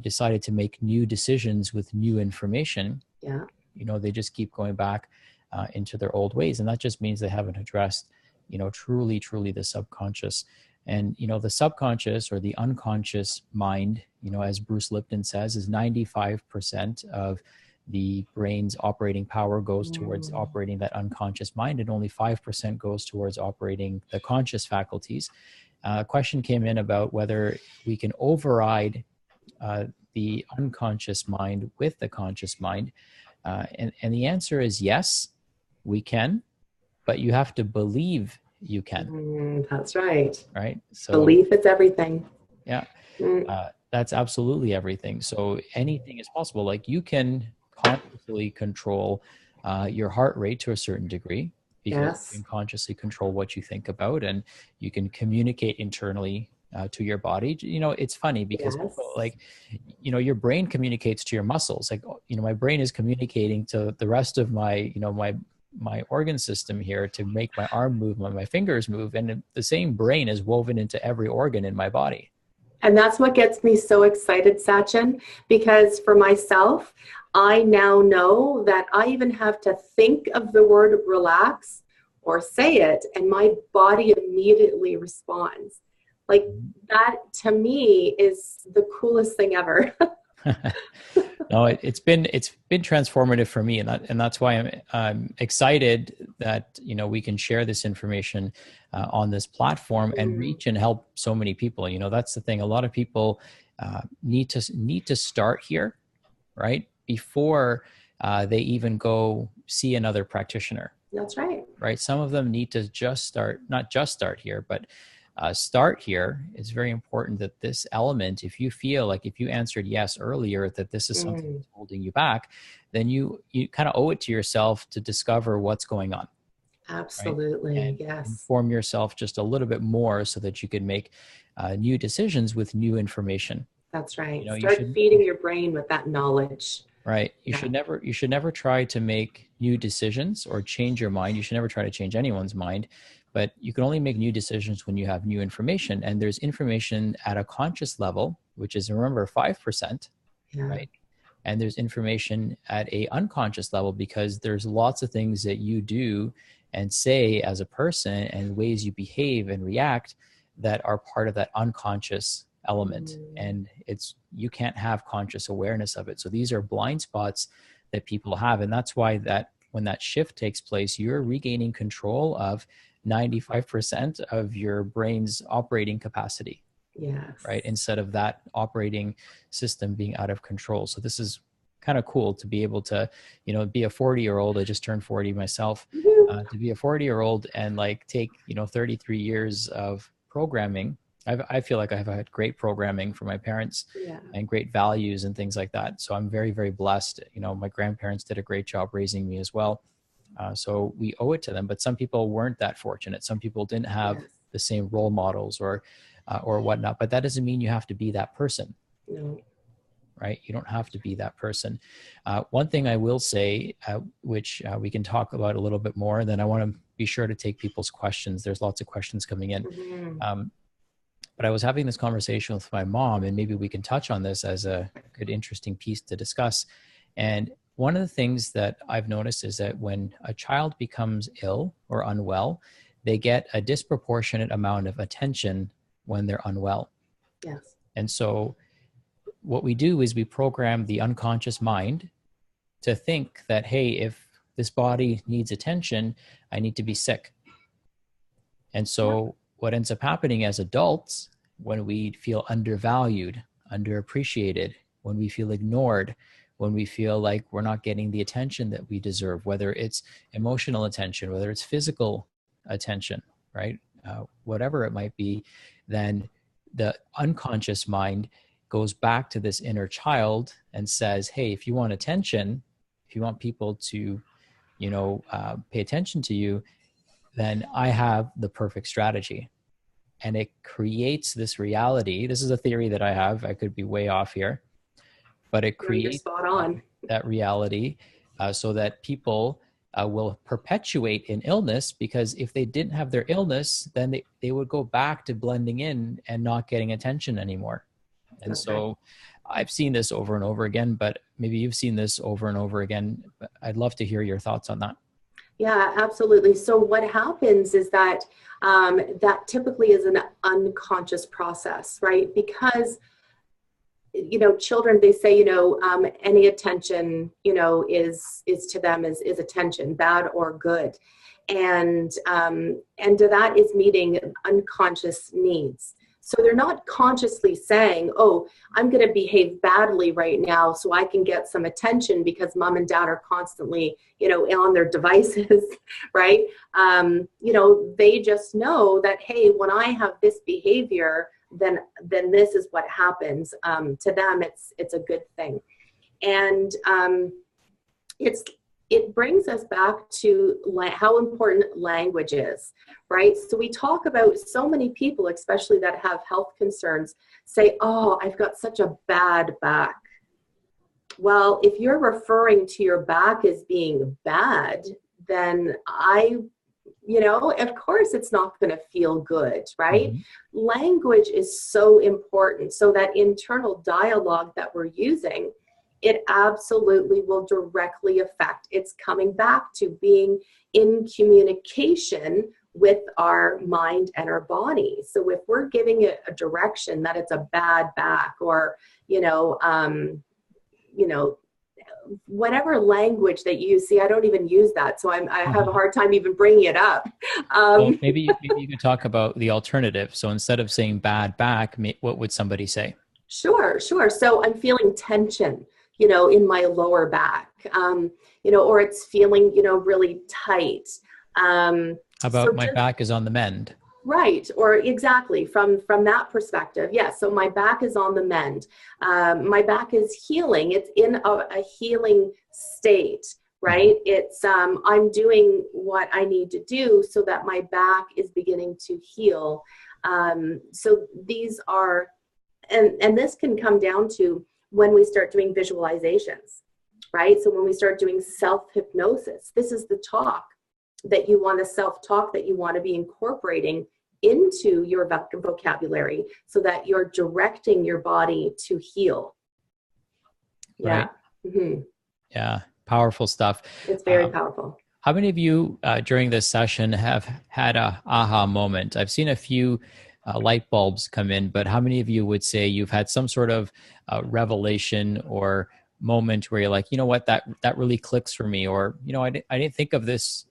decided to make new decisions with new information. Yeah. They just keep going back into their old ways. And that just means they haven't addressed, truly the subconscious. And, the subconscious or the unconscious mind, as Bruce Lipton says, is 95% of the brain's operating power goes towards operating that unconscious mind, and only 5% goes towards operating the conscious faculties. A question came in about whether we can override the unconscious mind with the conscious mind. And the answer is yes, we can, but you have to believe you can. That's right. Right. So belief is everything. Yeah. That's absolutely everything. So anything is possible. Like you can consciously control your heart rate to a certain degree, because you can consciously control what you think about, and you can communicate internally to your body. It's funny because people, like, your brain communicates to your muscles. Like, my brain is communicating to the rest of my, my organ system here to make my arm move, my fingers move, and the same brain is woven into every organ in my body. And that's what gets me so excited, Sachin, because for myself, I now know that I even have to think of the word relax or say it, and my body immediately responds. Like, that to me is the coolest thing ever. No, it's been transformative for me, and that's why I'm excited that we can share this information on this platform and reach and help so many people. That's the thing. A lot of people need to start here, right, before they even go see another practitioner. That's right. Right. Some of them need to not just start here, but start here. It's very important that this element, if you feel like, if you answered yes earlier, that this is something that's holding you back, then you kind of owe it to yourself to discover what's going on. Absolutely. Right? And yes. inform yourself just a little bit more so that you can make new decisions with new information. That's right. Start feeding your brain with that knowledge. Right. You should never try to make new decisions or change your mind. You should never try to change anyone's mind, but you can only make new decisions when you have new information. And there's information at a conscious level, which is, remember, 5%, right? And there's information at a unconscious level, because there's lots of things that you do and say as a person and ways you behave and react that are part of that unconscious element. And you can't have conscious awareness of it. So these are blind spots that people have. And that's why that when that shift takes place, you're regaining control of 95% of your brain's operating capacity. Yes. Right. Instead of that operating system being out of control. So this is kind of cool to be able to, be a 40-year-old. I just turned 40 myself, to be a 40-year-old and like take, 33 years of programming. I feel like I've had great programming from my parents and great values and things like that. So I'm very, very blessed. My grandparents did a great job raising me as well. So we owe it to them, but some people weren't that fortunate. Some people didn't have the same role models or whatnot, but that doesn't mean you have to be that person. No. Right? You don't have to be that person. One thing I will say, which we can talk about a little bit more, and then I want to be sure to take people's questions. There's lots of questions coming in. But I was having this conversation with my mom, and maybe we can touch on this as a good, interesting piece to discuss. And one of the things that I've noticed is that when a child becomes ill or unwell, they get a disproportionate amount of attention when they're unwell. Yes. And so what we do is we program the unconscious mind to think that, hey, if this body needs attention, I need to be sick. And so what ends up happening as adults, when we feel undervalued, underappreciated, when we feel ignored, when we feel like we're not getting the attention that we deserve, whether it's emotional attention, whether it's physical attention, right? Whatever it might be, then the unconscious mind goes back to this inner child and says, hey, if you want attention, if you want people to, pay attention to you, then I have the perfect strategy. And it creates this reality. This is a theory that I have. I could be way off here, but it creates spot on. that reality so that people will perpetuate in illness, because if they didn't have their illness, then they would go back to blending in and not getting attention anymore. And so I've seen this over and over again, but maybe you've seen this over and over again. I'd love to hear your thoughts on that. Yeah, absolutely. So what happens is that that typically is an unconscious process, right? Because children, they say, any attention, is to them is attention, bad or good. And that is meeting unconscious needs. So they're not consciously saying, oh, I'm going to behave badly right now so I can get some attention because mom and dad are constantly, on their devices, right? They just know that, hey, when I have this behavior, then this is what happens. To them, it's a good thing. And it brings us back to how important language is, right? So we talk about so many people, especially that have health concerns, say, oh, I've got such a bad back. Well, if you're referring to your back as being bad, then of course it's not going to feel good, right? Mm-hmm. Language is so important. So that internal dialogue that we're using, it absolutely will directly affect. It's coming back to being in communication with our mind and our body. So if we're giving it a direction that it's a bad back, or, whatever language that you see, I don't even use that. So I have a hard time even bringing it up. Well, maybe you could talk about the alternative. So instead of saying bad back, what would somebody say? Sure. So I'm feeling tension, in my lower back, or it's feeling, really tight. How about my back is on the mend? Right. Or exactly from that perspective. Yes. So my back is on the mend. My back is healing. It's in a healing state, right? It's, I'm doing what I need to do so that my back is beginning to heal. So these are, and this can come down to when we start doing visualizations, right? So when we start doing self-hypnosis, this is the talk that you want to self-talk, that you want to be incorporating into your vocabulary so that you're directing your body to heal. Yeah. Right. Mm-hmm. Yeah. Powerful stuff. It's very powerful. How many of you during this session have had a aha moment? I've seen a few light bulbs come in, but how many of you would say you've had some sort of revelation or moment where you're like, you know what, that really clicks for me, or, I didn't think of this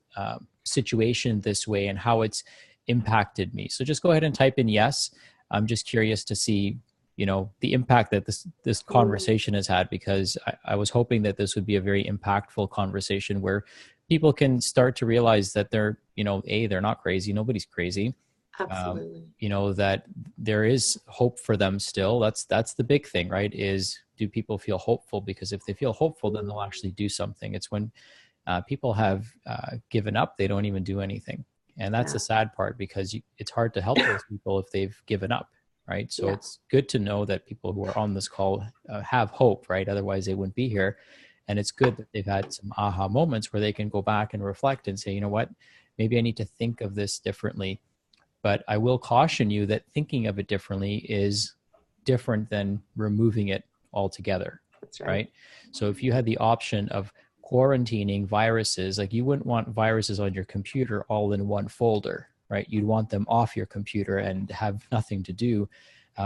situation this way and how it's impacted me. So just go ahead and type in yes. I'm just curious to see, the impact that this conversation has had, because I was hoping that this would be a very impactful conversation where people can start to realize that they're not crazy. Nobody's crazy. Absolutely. That there is hope for them still. That's the big thing, right? Is, do people feel hopeful? Because if they feel hopeful, then they'll actually do something. It's when people have given up, they don't even do anything. And that's the sad part, because it's hard to help those people if they've given up, right? So it's good to know that people who are on this call have hope, right? Otherwise they wouldn't be here. And it's good that they've had some aha moments where they can go back and reflect and say, you know what, maybe I need to think of this differently. But I will caution you that thinking of it differently is different than removing it altogether. That's right. right? So if you had the option of quarantining viruses, like you wouldn't want viruses on your computer all in one folder, right? You'd want them off your computer and have nothing to do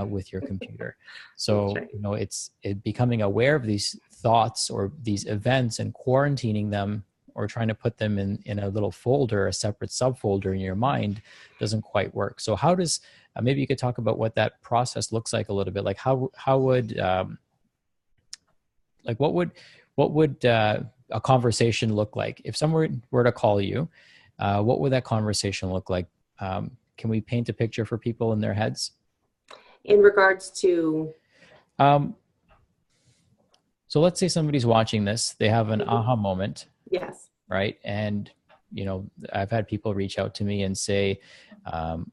with your computer. So, Right. you know, it's becoming aware of these thoughts or these events and quarantining them or trying to put them in a little folder, a separate subfolder in your mind doesn't quite work. So how does, maybe you could talk about what that process looks like a little bit. Like how would, like what would a conversation look like? If someone were to call you, what would that conversation look like? Can we paint a picture for people in their heads? In regards to? So let's say somebody's watching this, they have an aha moment. Yes. Right. And, you know, I've had people reach out to me and say how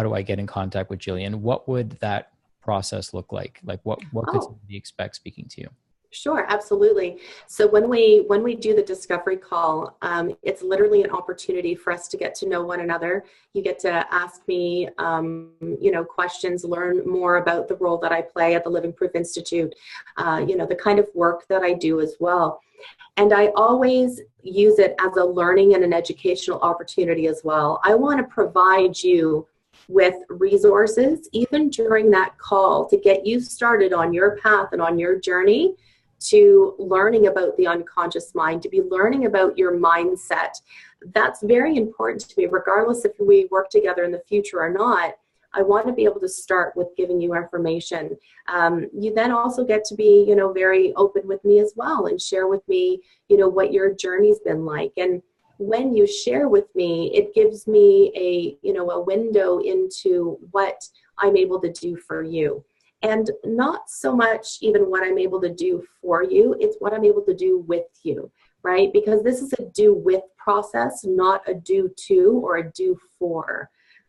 do I get in contact with Gillian? What would that process look like? Like what could somebody expect speaking to you? Sure, absolutely. So when we do the discovery call, it's literally an opportunity for us to get to know one another. You get to ask me, questions, learn more about the role that I play at the Living Proof Institute, the kind of work that I do as well. And I always use it as a learning and an educational opportunity as well. I want to provide you with resources, even during that call, to get you started on your path and on your journey to learning about the unconscious mind, to be learning about your mindset. That's very important to me, regardless if we work together in the future or not. I want to be able to start with giving you information. You then also get to be, very open with me as well and share with me, what your journey's been like. And when you share with me, it gives me a window into what I'm able to do for you. And not so much even what I'm able to do for you, it's what I'm able to do with you, right? Because this is a do with process, not a do to or a do for.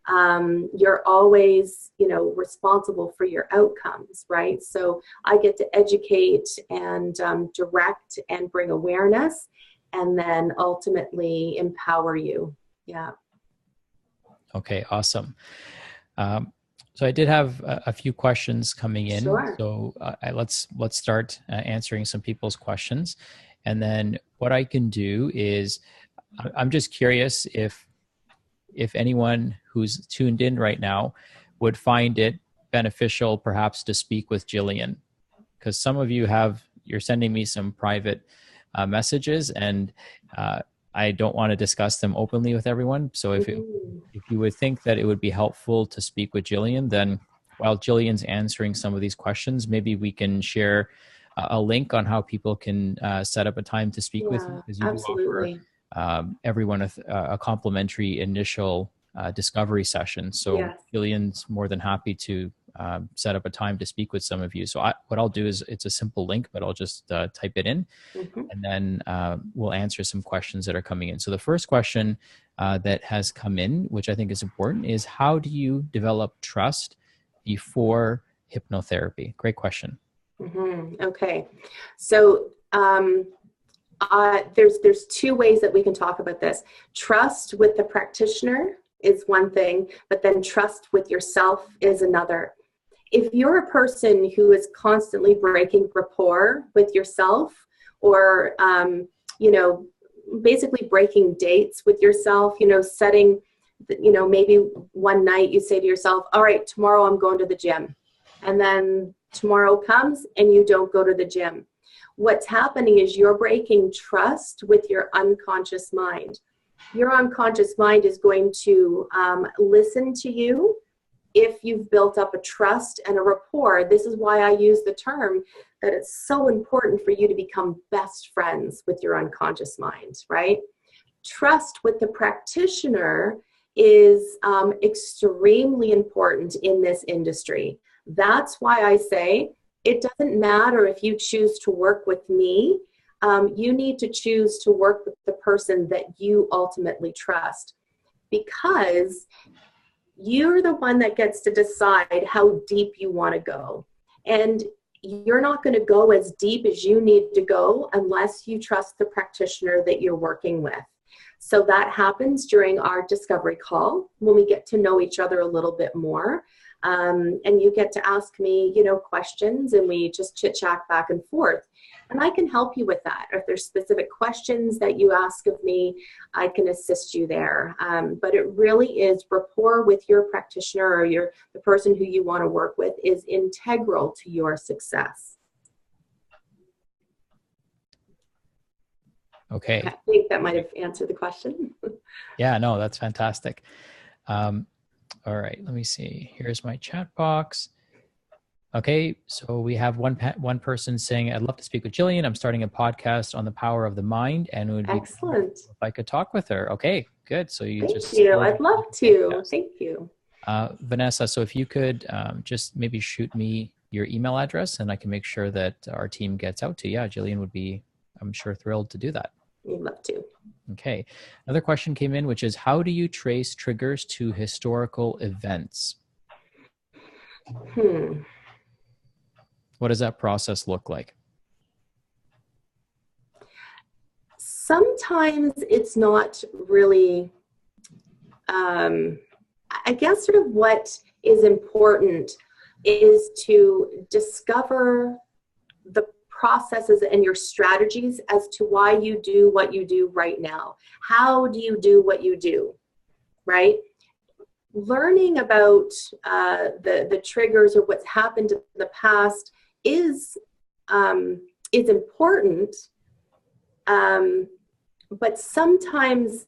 You're always, responsible for your outcomes, right? So I get to educate and direct and bring awareness, and then ultimately empower you. Yeah. Okay, awesome. So I did have a few questions coming in. Sure. So let's start answering some people's questions. And then what I can do is, I'm just curious if anyone who's tuned in right now would find it beneficial perhaps to speak with Gillian, because some of you you're sending me some private messages, and I don't want to discuss them openly with everyone. So if you would think that it would be helpful to speak with Gillian, then while Gillian's answering some of these questions, maybe we can share a link on how people can set up a time to speak with you, because you absolutely. do offer everyone a complimentary initial discovery session. So Yes. Gillian's more than happy to set up a time to speak with some of you. So what I'll do is, it's a simple link, but I'll just type it in, and then we'll answer some questions that are coming in. So the first question that has come in, which I think is important, is how do you develop trust before hypnotherapy? Great question. Okay. So there's two ways that we can talk about this. Trust with the practitioner is one thing, but then trust with yourself is another. If you're a person who is constantly breaking rapport with yourself, or, basically breaking dates with yourself, setting, maybe one night you say to yourself, all right, tomorrow I'm going to the gym. And then tomorrow comes and you don't go to the gym. What's happening is you're breaking trust with your unconscious mind. Your unconscious mind is going to listen to you if you've built up a trust and a rapport. This is why I use the term that it's so important for you to become best friends with your unconscious mind, right? Trust with the practitioner is extremely important in this industry. That's why I say it doesn't matter if you choose to work with me. You need to choose to work with the person that you ultimately trust, because you're the one that gets to decide how deep you want to go. And you're not going to go as deep as you need to go unless you trust the practitioner that you're working with. So that happens during our discovery call when we get to know each other a little bit more. And you get to ask me, questions, and we just chit chat back and forth. And I can help you with that. If there's specific questions that you ask of me, I can assist you there. But it really is rapport with your practitioner or the person who you want to work with is integral to your success. Okay. I think that might have answered the question. Yeah, no, that's fantastic. All right, let me see. Here's my chat box. Okay, so we have one person saying, I'd love to speak with Gillian. I'm starting a podcast on the power of the mind, and it would be excellent if I could talk with her. Okay, good. So Thank you. I'd love to. Podcast. Thank you. Vanessa, so if you could just maybe shoot me your email address, and I can make sure that our team gets out to you. Yeah, Gillian would be, I'm sure, thrilled to do that. I'd love to. Okay. Another question came in, which is, how do you trace triggers to historical events? What does that process look like? Sometimes it's not really, I guess sort of what is important is to discover the processes and your strategies as to why you do what you do right now. How do you do what you do, right? Learning about the triggers or what's happened in the past is important, but sometimes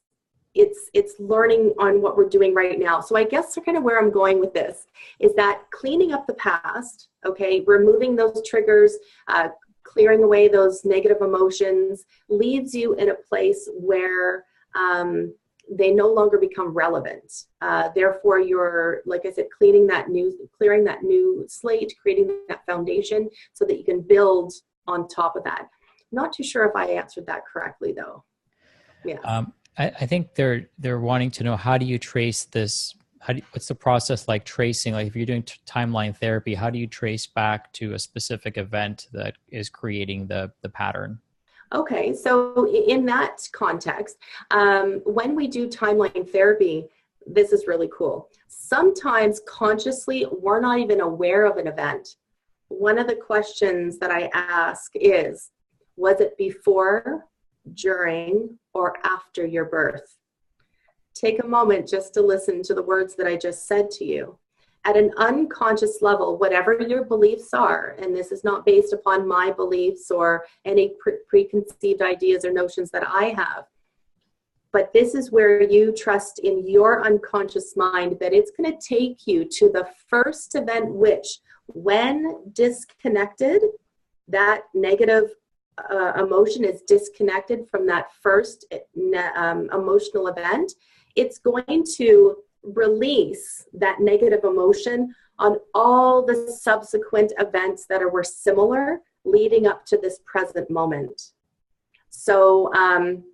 it's learning on what we're doing right now. So I guess kind of where I'm going with this is that cleaning up the past, okay, removing those triggers, clearing away those negative emotions leaves you in a place where they no longer become relevant. Therefore, you're, like I said, clearing that new slate, creating that foundation so that you can build on top of that. Not too sure if I answered that correctly, though. Yeah. I think they're wanting to know, how do you trace this? What's the process like tracing? Like if you're doing timeline therapy, how do you trace back to a specific event that is creating the pattern? Okay, so in that context, when we do timeline therapy, this is really cool. Sometimes consciously, we're not even aware of an event. One of the questions that I ask is, was it before, during, or after your birth? Take a moment just to listen to the words that I just said to you. At an unconscious level, whatever your beliefs are, and this is not based upon my beliefs or any preconceived ideas or notions that I have, but this is where you trust in your unconscious mind that it's going to take you to the first event which, when disconnected, that negative emotion is disconnected from that first emotional event, it's going to release that negative emotion on all the subsequent events that were similar leading up to this present moment. So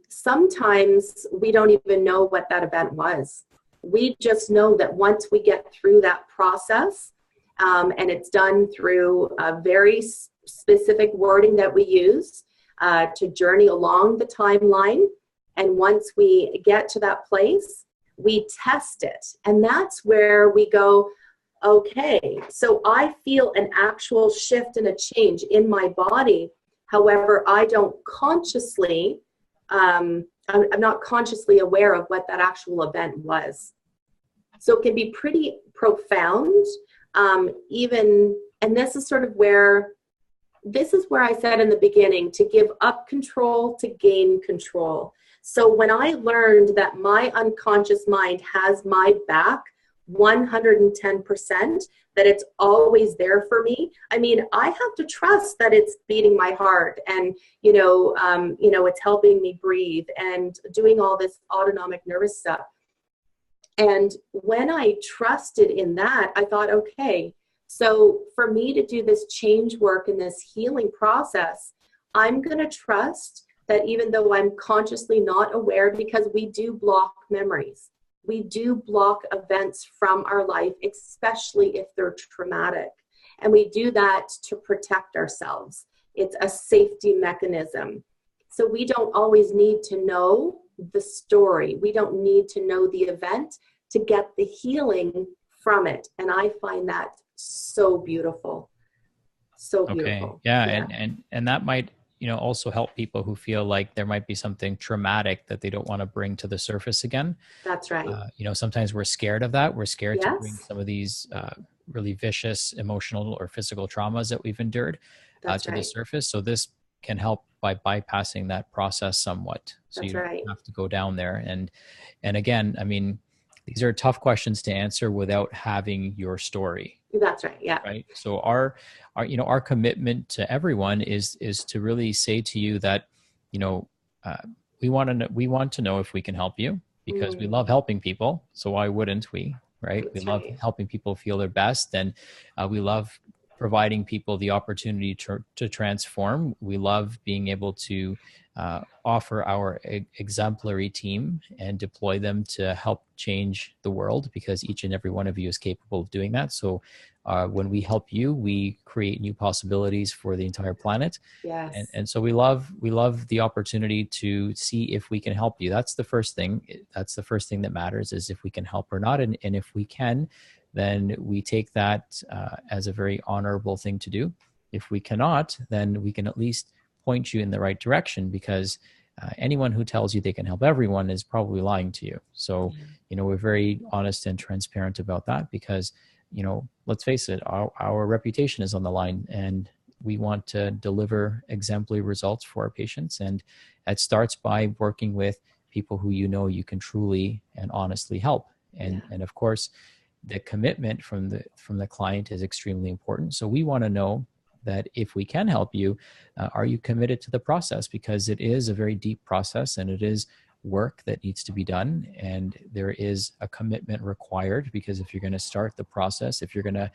sometimes we don't even know what that event was. We just know that once we get through that process, and it's done through a very specific wording that we use to journey along the timeline, and once we get to that place, we test it. And that's where we go, okay, so I feel an actual shift and a change in my body. However, I don't consciously, I'm not consciously aware of what that actual event was. So it can be pretty profound, even, and this is sort of where, this is where I said in the beginning, to give up control to gain control. So when I learned that my unconscious mind has my back 110%, that it's always there for me, I mean, I have to trust that it's beating my heart and, it's helping me breathe and doing all this autonomic nervous stuff. And when I trusted in that, I thought, okay, so for me to do this change work and this healing process, I'm going to trust that even though I'm consciously not aware, because we do block memories, we do block events from our life, especially if they're traumatic. And we do that to protect ourselves. It's a safety mechanism. So we don't always need to know the story. We don't need to know the event to get the healing from it. And I find that so beautiful. So beautiful. Okay. Yeah. And that might, also help people who feel like there might be something traumatic that they don't want to bring to the surface again. That's right. Sometimes we're scared of that. We're scared to bring Yes. some of these really vicious emotional or physical traumas that we've endured That's to the right. surface. So this can help by bypassing that process somewhat. So That's you don't right. have to go down there. And again, I mean, these are tough questions to answer without having your story. That's right. Yeah. Right. So our commitment to everyone is to really say to you that, we want to know if we can help you, because we love helping people. So why wouldn't we? Right. That's We love right. helping people feel their best, and we love providing people the opportunity to transform. We love being able to offer our exemplary team and deploy them to help change the world, because each and every one of you is capable of doing that. So when we help you, we create new possibilities for the entire planet. Yes. And so we love the opportunity to see if we can help you. That's the first thing. That's the first thing that matters, is if we can help or not. And if we can, then we take that as a very honorable thing to do. If we cannot, then we can at least point you in the right direction, because anyone who tells you they can help everyone is probably lying to you. So, we're very honest and transparent about that, because, let's face it, our reputation is on the line, and we want to deliver exemplary results for our patients. And it starts by working with people who you can truly and honestly help. And of course, the commitment from the client is extremely important. So we want to know that if we can help you, are you committed to the process? Because it is a very deep process, and it is work that needs to be done, and there is a commitment required. Because if you're going to start the process, if you're going to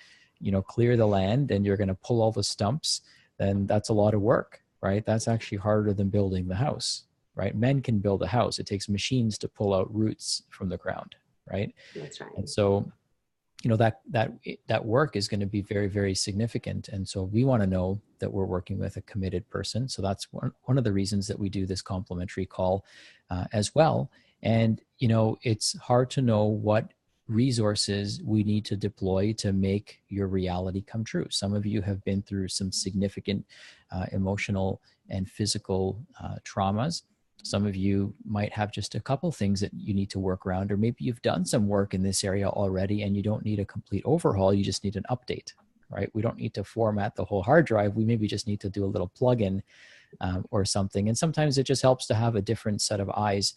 clear the land and you're going to pull all the stumps, then that's a lot of work, right? That's actually harder than building the house, right? Men can build a house. It takes machines to pull out roots from the ground, right? That's right. And so that work is going to be very, very significant. And so we want to know that we're working with a committed person. So that's one of the reasons that we do this complimentary call as well. And, it's hard to know what resources we need to deploy to make your reality come true. Some of you have been through some significant emotional and physical traumas. Some of you might have just a couple things that you need to work around, or maybe you've done some work in this area already and you don't need a complete overhaul. You just need an update, right? We don't need to format the whole hard drive. We maybe just need to do a little plug-in or something. And sometimes it just helps to have a different set of eyes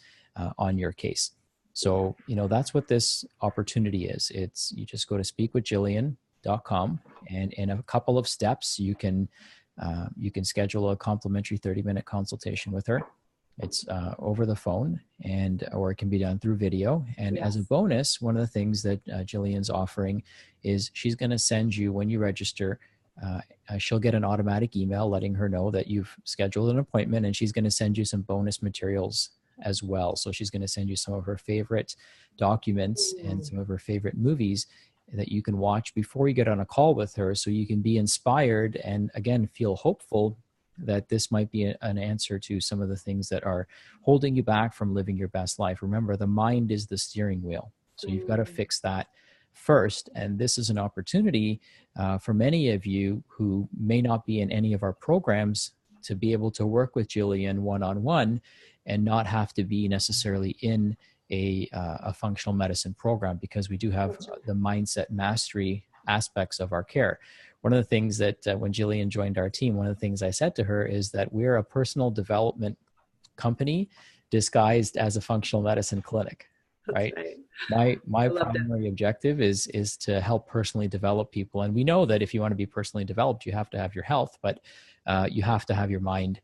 on your case. So, that's what this opportunity is. You just go to speakwithgillian.com, and in a couple of steps, you can schedule a complimentary 30-minute consultation with her. It's over the phone, or it can be done through video. And as a bonus, one of the things that Gillian's offering is she's going to send you, when you register, she'll get an automatic email letting her know that you've scheduled an appointment, and she's going to send you some bonus materials as well. So she's going to send you some of her favorite documents and some of her favorite movies that you can watch before you get on a call with her, so you can be inspired and, again, feel hopeful that this might be an answer to some of the things that are holding you back from living your best life. Remember, the mind is the steering wheel. So you've got to fix that first. And this is an opportunity for many of you who may not be in any of our programs to be able to work with Gillian one-on-one and not have to be necessarily in a functional medicine program, because we do have the mindset mastery aspects of our care. One of the things that when Gillian joined our team, one of the things I said to her is that we're a personal development company disguised as a functional medicine clinic, right? My primary objective is to help personally develop people. And we know that if you want to be personally developed, you have to have your health, but you have to have your mind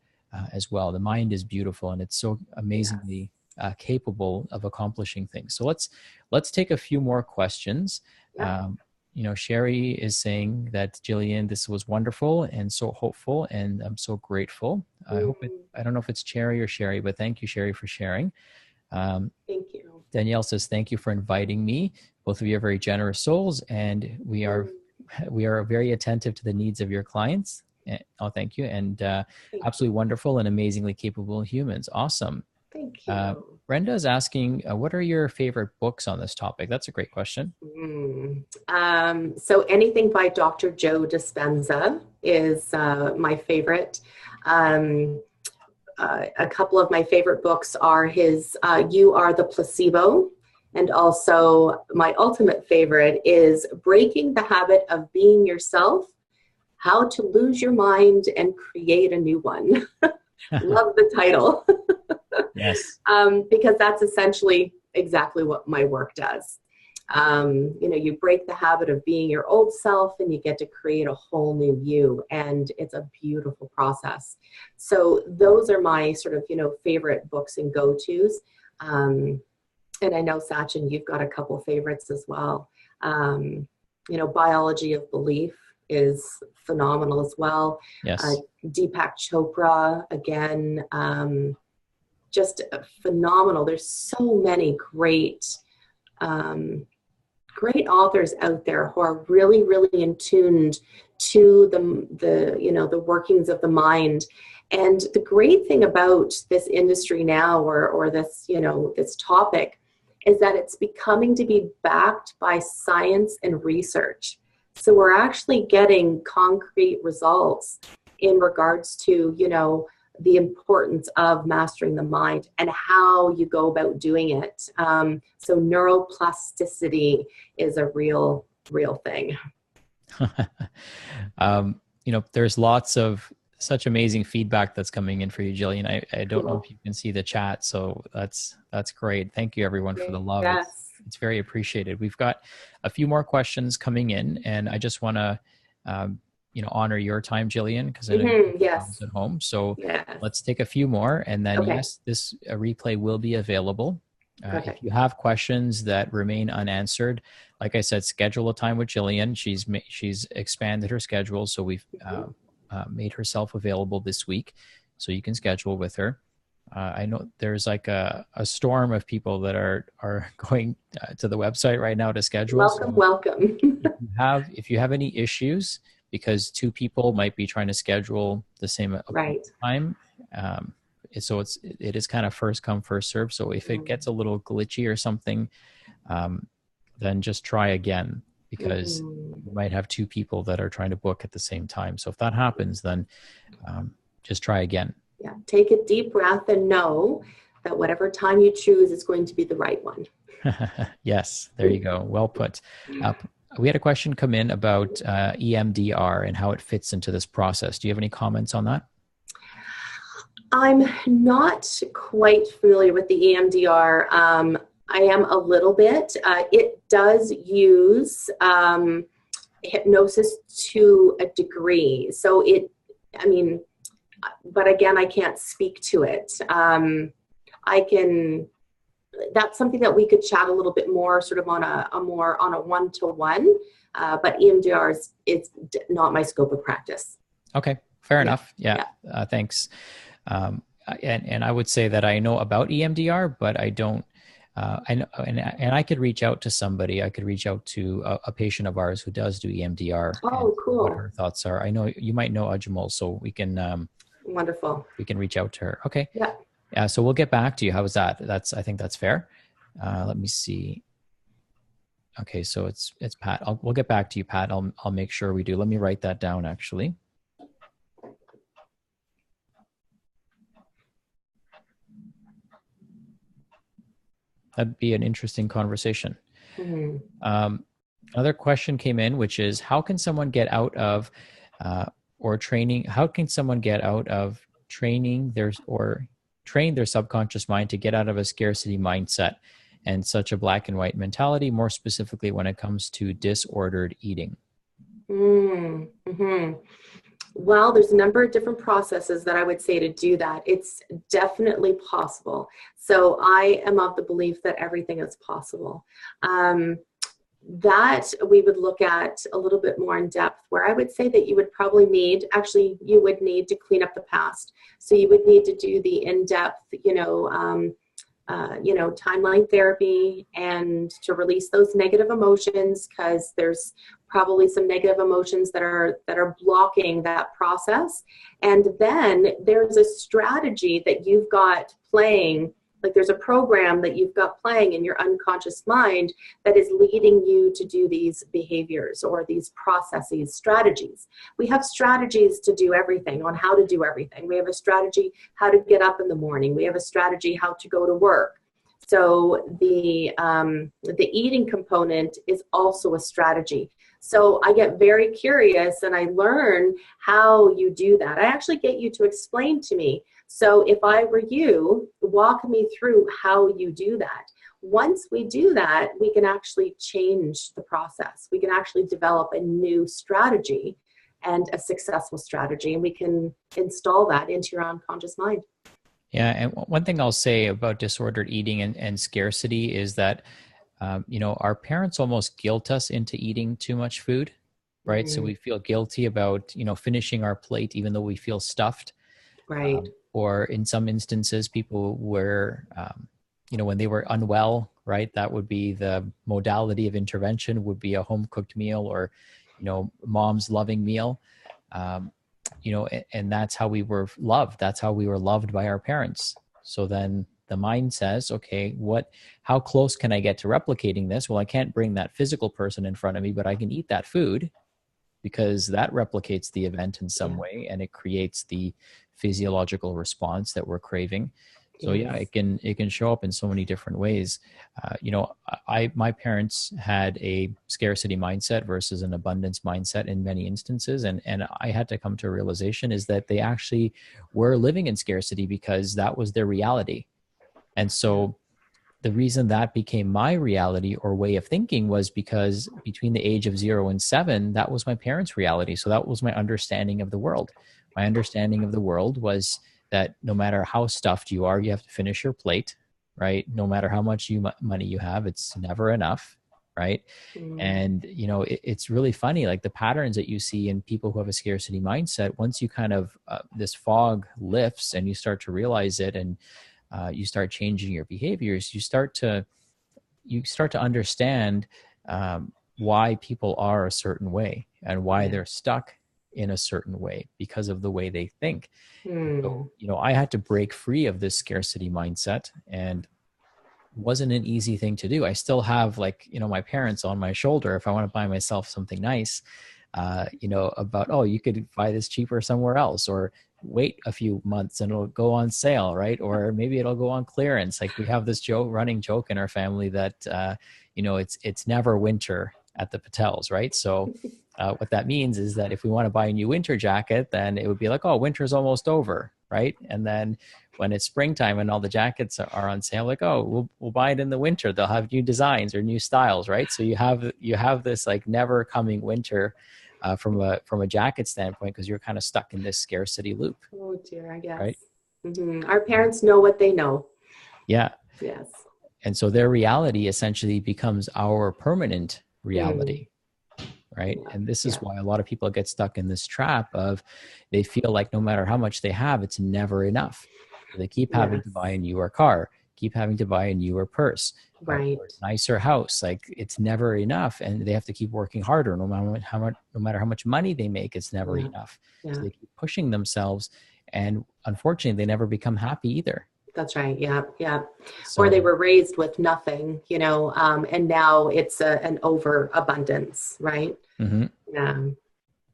as well. The mind is beautiful, and it's so amazingly capable of accomplishing things. So let's take a few more questions. Sherry is saying that, Gillian, this was wonderful and so hopeful, and I'm so grateful. I don't know if it's Cherry or Sherry, but thank you, Sherry, for sharing. Thank you. Danielle says, thank you for inviting me. Both of you are very generous souls, and we are very attentive to the needs of your clients. Oh, thank you. And absolutely wonderful and amazingly capable humans. Awesome. Thank you. Brenda's asking, what are your favorite books on this topic? That's a great question. So anything by Dr. Joe Dispenza is my favorite. A couple of my favorite books are his You Are the Placebo, and also my ultimate favorite is Breaking the Habit of Being Yourself, How to Lose Your Mind and Create a New One. Love the title. Yes. Because that's essentially exactly what my work does. You break the habit of being your old self and you get to create a whole new you. And it's a beautiful process. So those are my sort of, favorite books and go-tos. And I know, Sachin, you've got a couple favorites as well. Biology of Belief is phenomenal as well. Yes. Deepak Chopra, again, just phenomenal. There's so many great authors out there who are really, really in tune to the workings of the mind. And the great thing about this industry now, or this, this topic, is that it's becoming to be backed by science and research. So we're actually getting concrete results in regards to, the importance of mastering the mind and how you go about doing it. So neuroplasticity is a real thing. There's lots of such amazing feedback that's coming in for you, Gillian. I don't know if you can see the chat, so that's great. Thank you, everyone, for the love. Yes. It's very appreciated. We've got a few more questions coming in, and I just want to honor your time, Gillian, because I know you're at home. So let's take a few more, and then yes, this replay will be available. If you have questions that remain unanswered, like I said, schedule a time with Gillian. She's expanded her schedule, so we've made herself available this week, so you can schedule with her. I know there's like a storm of people that are going to the website right now to schedule. Welcome. If you have any issues, because two people might be trying to schedule the same time, so it is kind of first come, first serve. So if it gets a little glitchy or something, then just try again, because you might have two people that are trying to book at the same time. So if that happens, then just try again. Yeah, take a deep breath and know that whatever time you choose is going to be the right one. Yes, there you go. Well put. We had a question come in about EMDR and how it fits into this process. Do you have any comments on that? I'm not quite familiar with the EMDR. I am a little bit. It does use hypnosis to a degree. So but again, I can't speak to it. That's something that we could chat a little bit more sort of on a one-to-one, but EMDR is not my scope of practice. Okay, fair enough. Yeah. Thanks. And I would say that I know about EMDR, but I don't, I know, and I could reach out to somebody. I could reach out to a patient of ours who does do EMDR. Oh, cool. What her thoughts are. I know you might know Ajmal, so we can, wonderful. We can reach out to her. Okay. Yeah. Yeah. So we'll get back to you. How was that? I think that's fair. Let me see. Okay. So it's Pat. We'll get back to you, Pat. I'll make sure we do. Let me write that down, actually. That'd be an interesting conversation. Mm-hmm. Another question came in, which is, how can someone get out of train their subconscious mind to get out of a scarcity mindset and such a black and white mentality, more specifically when it comes to disordered eating? Mm-hmm. Well, there's a number of different processes that I would say to do that. It's definitely possible. So I am of the belief that everything is possible. That we would look at a little bit more in depth, where I would say that you would probably need to clean up the past. So you would need to do the in-depth, timeline therapy, and to release those negative emotions, because there's probably some negative emotions that are blocking that process. And then there's a strategy that you've got playing Like there's a program that you've got playing in your unconscious mind that is leading you to do these behaviors or these processes, strategies. We have strategies to do everything, on how to do everything. We have a strategy how to get up in the morning. We have a strategy how to go to work. So the eating component is also a strategy. So I get very curious and I learn how you do that. I actually get you to explain to me. So if I were you, walk me through how you do that. Once we do that, we can actually change the process. We can actually develop a new strategy and a successful strategy, and we can install that into your unconscious mind. Yeah, and one thing I'll say about disordered eating and scarcity is that, our parents almost guilt us into eating too much food, right? So we feel guilty about, finishing our plate, even though we feel stuffed. Right. Or in some instances, people were, when they were unwell, right? That would be the modality of intervention, would be a home cooked meal or, mom's loving meal. And that's how we were loved. That's how we were loved by our parents. So then the mind says, okay, how close can I get to replicating this? Well, I can't bring that physical person in front of me, but I can eat that food because that replicates the event in some way and it creates the physiological response that we're craving. So it can show up in so many different ways. My parents had a scarcity mindset versus an abundance mindset in many instances. And I had to come to a realization is that they actually were living in scarcity because that was their reality. And so the reason that became my reality or way of thinking was because between the age of 0 and 7, that was my parents' reality. So that was my understanding of the world. My understanding of the world was that no matter how stuffed you are, you have to finish your plate, right? No matter how much money you have, it's never enough, right? And, it's really funny, like the patterns that you see in people who have a scarcity mindset, once you kind of, this fog lifts and you start to realize it and you start changing your behaviors, you start to understand why people are a certain way and why they're stuck in a certain way because of the way they think. So, I had to break free of this scarcity mindset, and it wasn't an easy thing to do. I still have my parents on my shoulder if I want to buy myself something nice, about, you could buy this cheaper somewhere else, or wait a few months and it'll go on sale, right? Or maybe it'll go on clearance. Like we have this running joke in our family that, it's never winter at the Patels, right? So what that means is that if we want to buy a new winter jacket, then it would be like, winter's almost over, right? And then when it's springtime and all the jackets are on sale, like, we'll buy it in the winter. They'll have new designs or new styles, right? So you have this like never coming winter from a jacket standpoint, because you're kind of stuck in this scarcity loop. Oh dear, I guess. Right? Our parents know what they know. Yeah. Yes. And so their reality essentially becomes our permanent reality. Right. And this is why a lot of people get stuck in this trap of they feel like no matter how much they have, it's never enough. So they keep having to buy a newer car, keep having to buy a newer purse, right? Or a nicer house. Like it's never enough. And they have to keep working harder. No matter how much money they make, it's never enough. So they keep pushing themselves. And unfortunately, they never become happy either. That's right. Yeah. So, or they were raised with nothing, and now it's an overabundance, right? Yeah.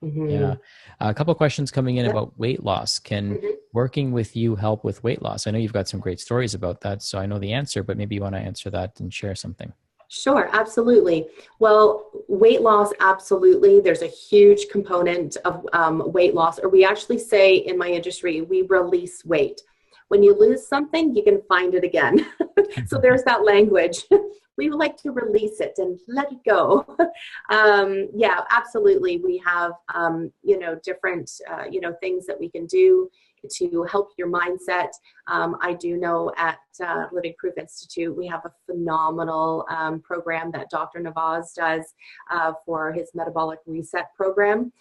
Yeah. A couple of questions coming in about weight loss. Can working with you help with weight loss? I know you've got some great stories about that, so I know the answer, but maybe you want to answer that and share something. Sure, absolutely. Well, weight loss, absolutely. There's a huge component of weight loss, or we actually say in my industry, we release weight. When you lose something, you can find it again. So there's that language. We would like to release it and let it go. Yeah, absolutely. We have, different, things that we can do to help your mindset. I do know at Living Proof Institute, we have a phenomenal program that Dr. Navaz does for his metabolic reset program,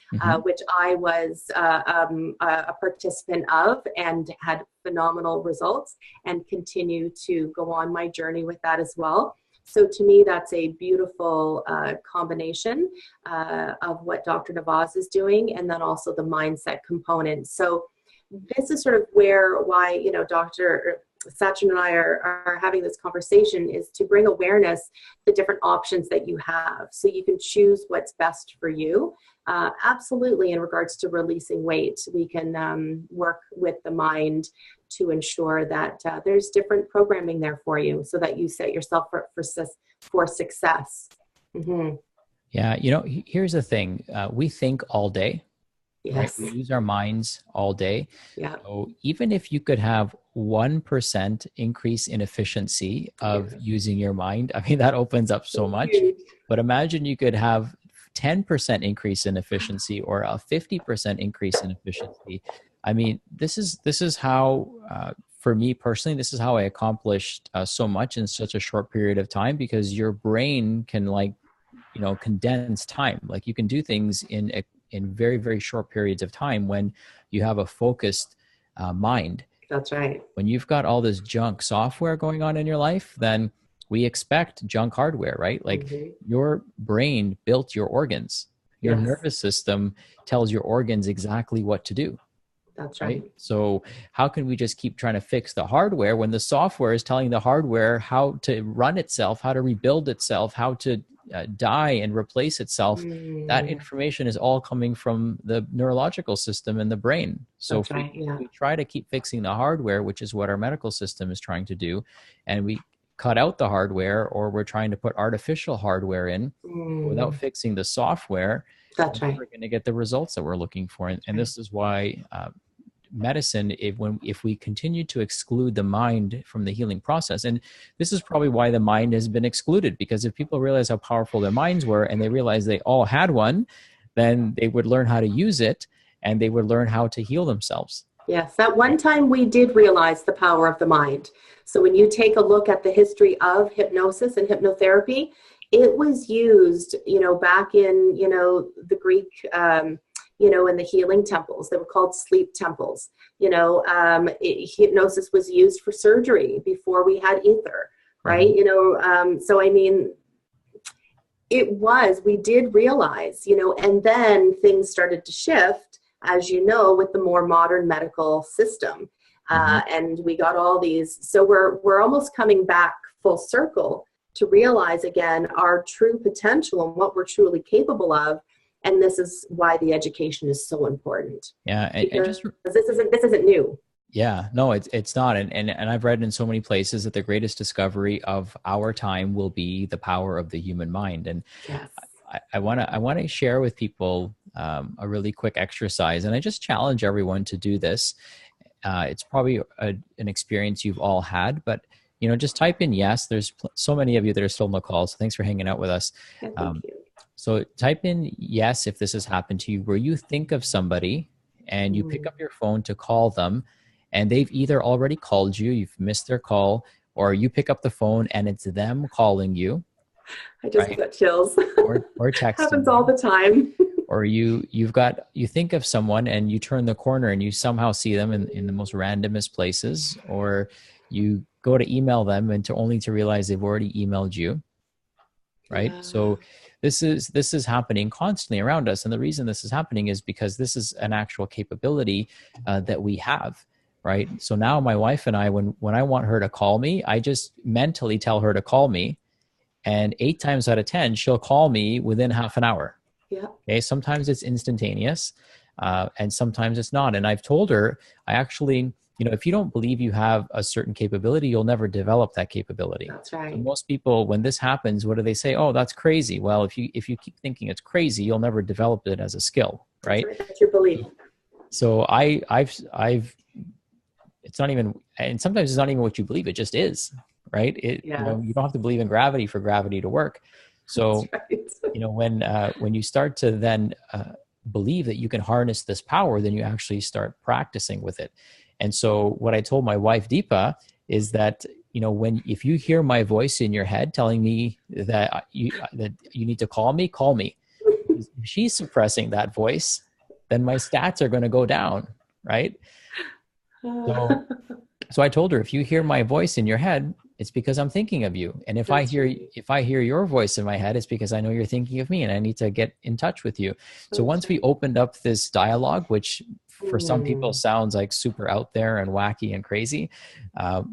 which I was a participant of and had phenomenal results and continue to go on my journey with that as well. So to me, that's a beautiful combination of what Dr. Navaz is doing, and then also the mindset component. So this is sort of why, Dr. Sachin and I are having this conversation is to bring awareness to different options that you have so you can choose what's best for you. Absolutely, in regards to releasing weight, we can work with the mind to ensure that there's different programming there for you so that you set yourself for success. Mm-hmm. Yeah. Here's the thing. We think all day. Right? Yes. We use our minds all day. Yeah. So even if you could have 1% increase in efficiency of using your mind, I mean, that opens up so much. But imagine you could have 10% increase in efficiency or a 50% increase in efficiency. I mean, this is how, for me personally, this is how I accomplished so much in such a short period of time, because your brain can condense time. Like you can do things in very, very short periods of time when you have a focused mind. That's right. When you've got all this junk software going on in your life, then we expect junk hardware, right? Like your brain built your organs. Your nervous system tells your organs exactly what to do. That's right. So how can we just keep trying to fix the hardware when the software is telling the hardware how to run itself, how to rebuild itself, how to die and replace itself? That information is all coming from the neurological system in the brain. So if we try to keep fixing the hardware, which is what our medical system is trying to do, and we cut out the hardware, or we're trying to put artificial hardware in without fixing the software, that's right, we're going to get the results that we're looking for. And this is why medicine, if we continue to exclude the mind from the healing process, and this is probably why the mind has been excluded, because if people realize how powerful their minds were and they realized they all had one, then they would learn how to use it and they would learn how to heal themselves. Yes, at one time we did realize the power of the mind. So when you take a look at the history of hypnosis and hypnotherapy, it was used, back in, the Greek, in the healing temples. They were called sleep temples. Hypnosis was used for surgery before we had ether, right? So I mean, we did realize, and then things started to shift, as you know, with the more modern medical system. And we got all these, so we're almost coming back full circle to realize again our true potential and what we're truly capable of. And this is why the education is so important. Yeah, and just this isn't new. Yeah, no, it's not. And I've read in so many places that the greatest discovery of our time will be the power of the human mind. And yes. I want to share with people a really quick exercise, and I just challenge everyone to do this. It's probably an experience you've all had, but just type in yes. There's so many of you that are still on the call, so thanks for hanging out with us. Yeah, thank you. So type in yes if this has happened to you, where you think of somebody and you pick up your phone to call them, and they've either already called you, you've missed their call, or you pick up the phone and it's them calling you. I just got chills. Or texting. Happens all the time. Or you think of someone and you turn the corner and you somehow see them in the most randomest places, or you go to email them and only to realize they've already emailed you. Right. Yeah. So this is happening constantly around us. And the reason this is happening is because this is an actual capability that we have. Right. So now my wife and I, when I want her to call me, I just mentally tell her to call me. And 8 times out of 10, she'll call me within half an hour. Yeah. Okay. Sometimes it's instantaneous, and sometimes it's not. And I've told her, I actually, if you don't believe you have a certain capability, you'll never develop that capability. That's right. So most people, when this happens, what do they say? Oh, that's crazy. Well, if you keep thinking it's crazy, you'll never develop it as a skill, right? That's your belief. So it's not even, and sometimes it's not even what you believe. It just is, right? You don't have to believe in gravity for gravity to work. So, right. When you start to then believe that you can harness this power, then you actually start practicing with it. And so what I told my wife, Deepa, is that, if you hear my voice in your head telling me that you need to call me. If she's suppressing that voice, then my stats are going to go down, right? So So I told her, if you hear my voice in your head, it's because I'm thinking of you. And if That's right. if I hear your voice in my head, it's because I know you're thinking of me and I need to get in touch with you. So That's once we right. opened up this dialogue, which for some people Mm, sounds like super out there and wacky and crazy,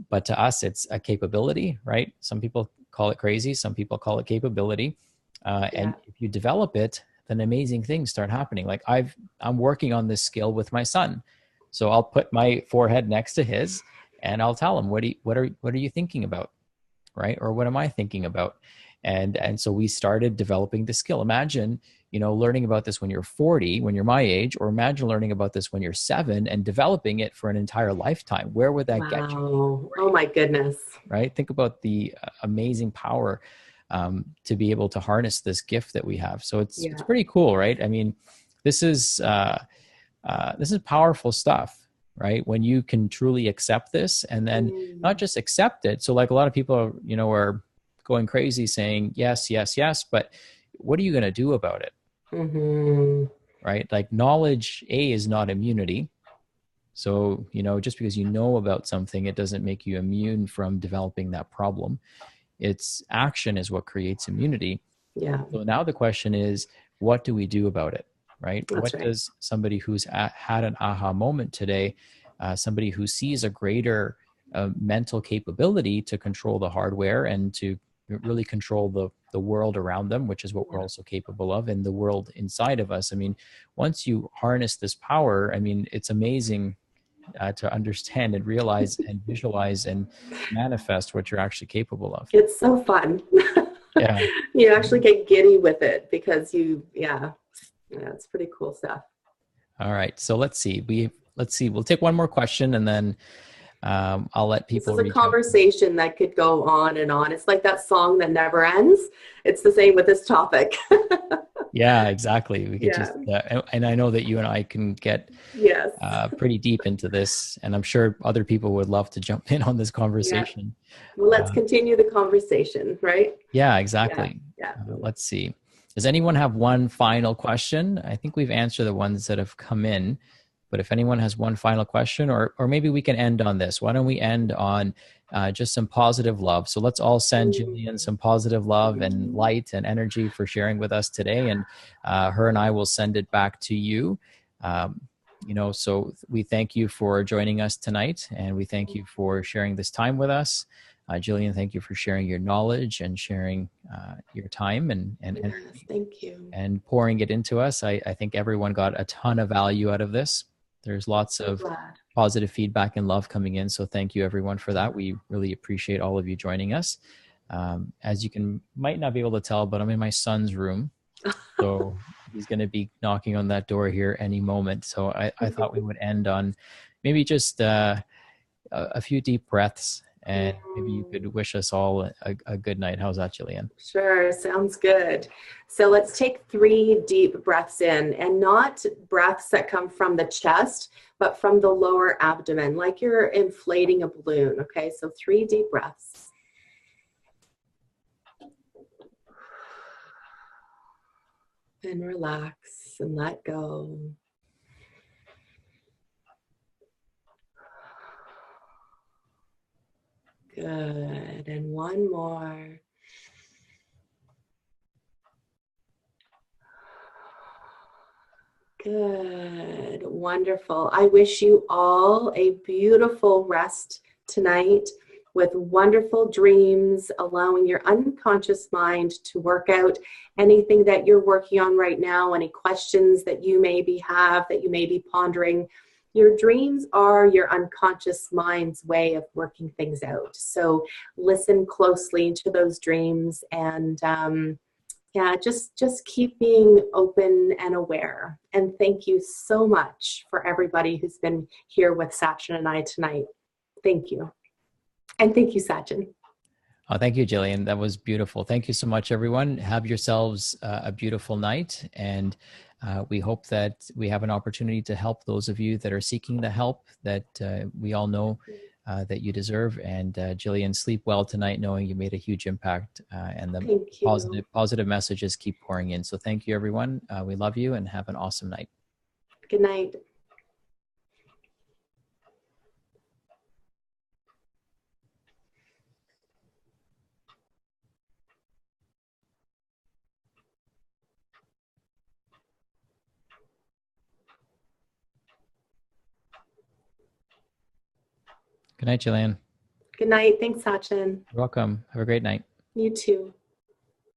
but to us, it's a capability, right? Some people call it crazy. Some people call it capability. yeah. And if you develop it, then amazing things start happening. Like I'm working on this skill with my son. So I'll put my forehead next to his and I'll tell him, what are you thinking about? Right. Or what am I thinking about? And so we started developing the skill. Imagine, learning about this when you're 40, when you're my age, or imagine learning about this when you're 7 and developing it for an entire lifetime. Where would that get you? Wow. Oh my goodness. Right. Think about the amazing power to be able to harness this gift that we have. So it's Yeah. pretty cool, right? I mean, this is powerful stuff, right? When you can truly accept this, and then not Mm, just accept it. So like a lot of people are going crazy saying yes, yes, yes, but what are you going to do about it? mm-hmm. Right? Like knowledge is not immunity. So, just because you know about something, it doesn't make you immune from developing that problem. It's action is what creates immunity. Yeah. So now the question is, what do we do about it? Right? That's What right. does somebody who's had an aha moment today, somebody who sees a greater mental capability to control the hardware and to really control the world around them, which is what we're Yeah. also capable of, and the world inside of us. I mean, once you harness this power, I mean, it's amazing to understand and realize and visualize and manifest what you're actually capable of. It's so fun. Yeah. You actually get giddy with it because yeah, it's pretty cool stuff. All right. So let's see. We'll take one more question and then I'll let This people is a reach out. conversation that could go on and on. It's like that song that never ends. It's the same with this topic. Yeah, exactly. We could Yeah. just, and I know that you and I can get Yes. pretty deep into this, and I'm sure other people would love to jump in on this Yeah. conversation. Well, let's Uh, continue the conversation, right? yeah, Yeah. exactly. Yeah. Let's see. Does anyone have one final question? I think we've answered the ones that have come in, but if anyone has one final question, or maybe we can end on this. Why don't we end on just some positive love? So let's all send Gillian some positive love and light and energy for sharing with us today, and her and I will send it back to you. Um, so we thank you for joining us tonight, and we thank you for sharing this time with us. Gillian, thank you for sharing your knowledge and sharing your time and Yes. energy Thank you. and pouring it into us. I think everyone got a ton of value out of this. There's lots So of glad. positive feedback and love coming in. So thank you everyone for that. We really appreciate all of you joining us. As you might not be able to tell, but I'm in my son's room. So he's going to be knocking on that door here any moment. So I thought we would end on maybe just a few deep breaths, and maybe you could wish us all a good night. How's that, Gillian? Sure, sounds good. So let's take 3 deep breaths in, and not breaths that come from the chest, but from the lower abdomen, like you're inflating a balloon. Okay, so 3 deep breaths. And relax and let go. Good. And one more. Good. Wonderful. I wish you all a beautiful rest tonight with wonderful dreams, allowing your unconscious mind to work out anything that you're working on right now, any questions that you maybe have, that you may be pondering. Your dreams are your unconscious mind's way of working things out. So listen closely to those dreams, and yeah, just keep being open and aware. And thank you so much for everybody who's been here with Sachin and I tonight. Thank you. And thank you, Sachin. Oh, thank you, Gillian. That was beautiful. Thank you so much, everyone. Have yourselves a beautiful night. And we hope that we have an opportunity to help those of you that are seeking the help that we all know that you deserve. And Gillian, sleep well tonight, knowing you made a huge impact, and the Thank you. positive messages keep pouring in. So thank you, everyone. We love you and have an awesome night. Good night. Good night, Gillian. Good night. Thanks, Sachin. You're welcome. Have a great night. You too.